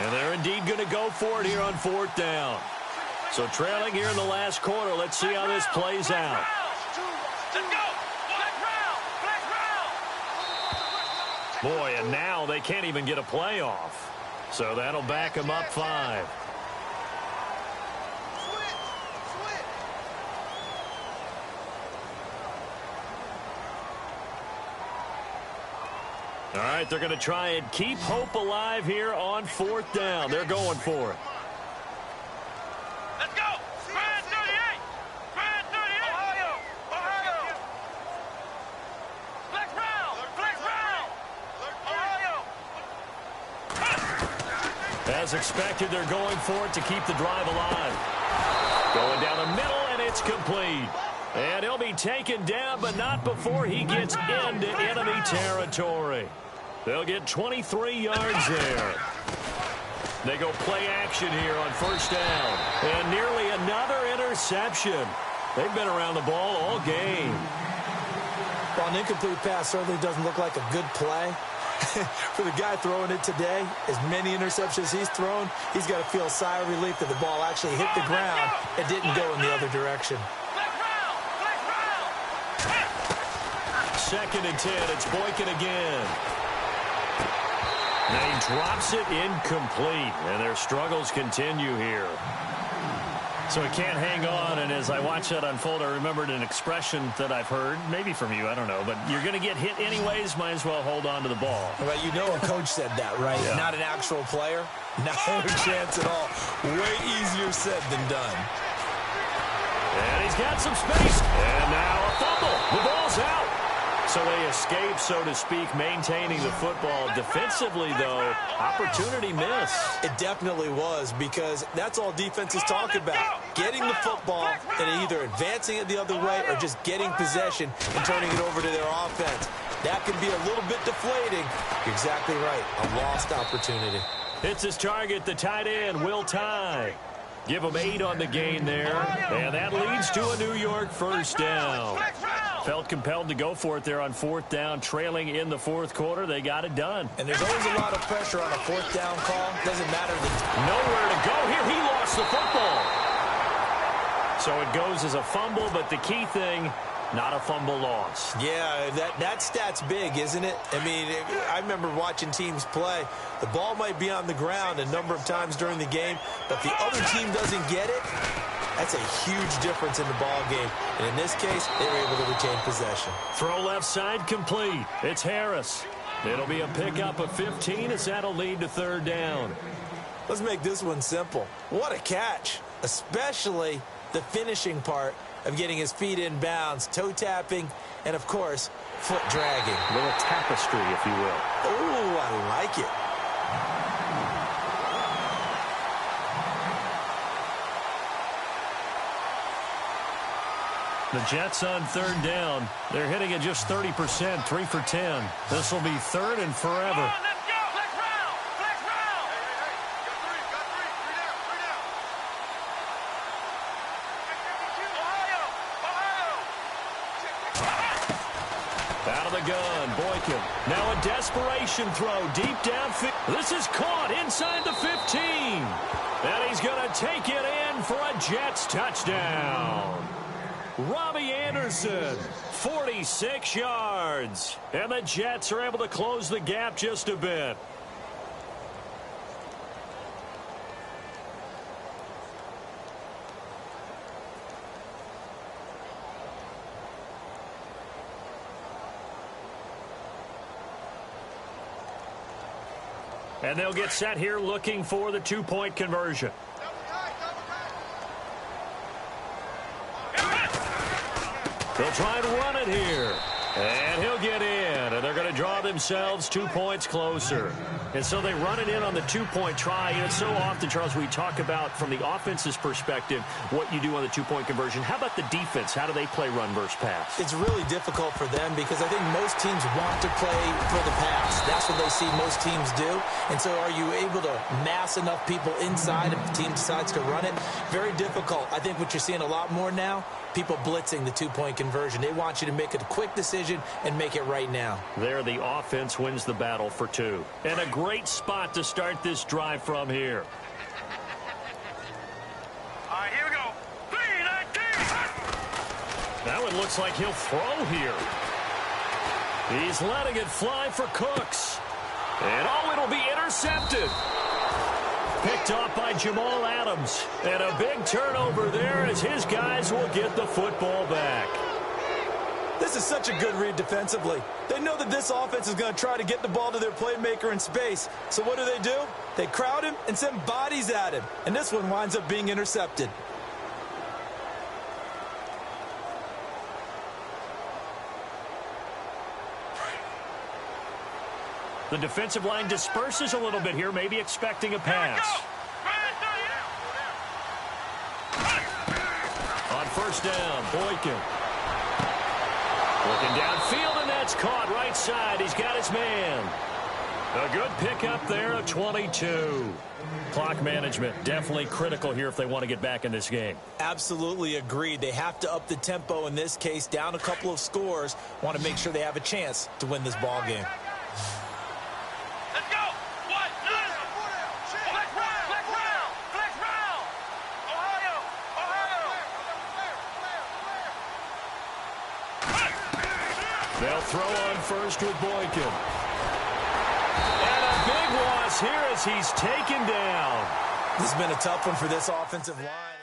And they're indeed going to go for it here on 4th down. So trailing here in the last quarter. Let's see how this plays out. Boy, and now they can't even get a play off. So that'll back them up 5. All right, they're going to try and keep hope alive here on 4th down. They're going for it. Let's go! Spread 38! Spread 38! Ohio! Flex round! Flex round! Ohio! As expected, they're going for it to keep the drive alive. Going down the middle, and it's complete. And he'll be taken down, but not before he gets into enemy territory. They'll get 23 yards there. They go play action here on 1st down. And nearly another interception. They've been around the ball all game. Well, an incomplete pass certainly doesn't look like a good play. For the guy throwing it today, as many interceptions he's thrown, he's got to feel a sigh of relief that the ball actually hit the ground and didn't go in the other direction. 2nd and 10. It's Boykin again. Now he drops it incomplete, and their struggles continue here. So he can't hang on, and as I watch that unfold, I remembered an expression that I've heard, maybe from you, I don't know, but you're going to get hit anyways, might as well hold on to the ball. Well, you know a coach said that, right? Yeah. Not an actual player. Not a chance at all. Way easier said than done. And he's got some space, and now a fumble. The ball's out. So they escape, so to speak, maintaining the football. Defensively, though, opportunity miss. It definitely was, because that's all defenses talk about. Getting the football and either advancing it the other way or just getting possession and turning it over to their offense. That can be a little bit deflating. You're exactly right. A lost opportunity. Hits his target, the tight end, Will Tye. Give him 8 on the gain there, and that leads to a New York 1st down. Felt compelled to go for it there on 4th down, trailing in the 4th quarter. They got it done. And there's always a lot of pressure on a 4th down call. Doesn't matter. Nowhere to go here. He lost the football. So it goes as a fumble, but the key thing, not a fumble loss. Yeah, that stat's big, isn't it? I mean, I remember watching teams play. The ball might be on the ground a number of times during the game, but the other team doesn't get it. That's a huge difference in the ball game. And in this case, they were able to retain possession. Throw left side complete. It's Harris. It'll be a pickup of 15 as that'll lead to 3rd down. Let's make this one simple. What a catch, especially the finishing part of getting his feet in bounds, toe tapping, and, of course, foot dragging. A little tapestry, if you will. Oh, I like it. The Jets on 3rd down. They're hitting it just 30%, 3 for 10. This will be 3rd and forever. Out of the gun, Boykin. Now a desperation throw deep downfield. This is caught inside the 15. And he's going to take it in for a Jets touchdown. Robbie Anderson, 46 yards. And the Jets are able to close the gap just a bit. And they'll get set here looking for the two-point conversion. They'll try and run it here. And he'll get in. And they're going to draw themselves 2 points closer. And so they run it in on the two-point try. And it's so often, Charles, we talk about from the offense's perspective what you do on the two-point conversion. How about the defense? How do they play run versus pass? It's really difficult for them because I think most teams want to play for the pass. That's what they see most teams do. And so are you able to mass enough people inside if the team decides to run it? Very difficult. I think what you're seeing a lot more now, people blitzing the two-point conversion. They want you to make a quick decision and make it right now. There, the offense wins the battle for two. And a great spot to start this drive from here. All right, here we go. 3-19. That one looks like he'll throw here. He's letting it fly for Cooks. And oh, it'll be intercepted. Picked off by Jamal Adams. And a big turnover there as his guys will get the football back. This is such a good read defensively. They know that this offense is going to try to get the ball to their playmaker in space. So what do? They crowd him and send bodies at him. And this one winds up being intercepted. The defensive line disperses a little bit here, maybe expecting a pass. On first down, Boykin. Looking downfield, and that's caught right side. He's got his man. A good pickup there, a 22. Clock management definitely critical here if they want to get back in this game. Absolutely agreed. They have to up the tempo in this case, down a couple of scores. Want to make sure they have a chance to win this ball game. Let's go. What? Flex round. Ohio. They'll throw on first with Boykin. And a big loss here as he's taken down. This has been a tough one for this offensive line.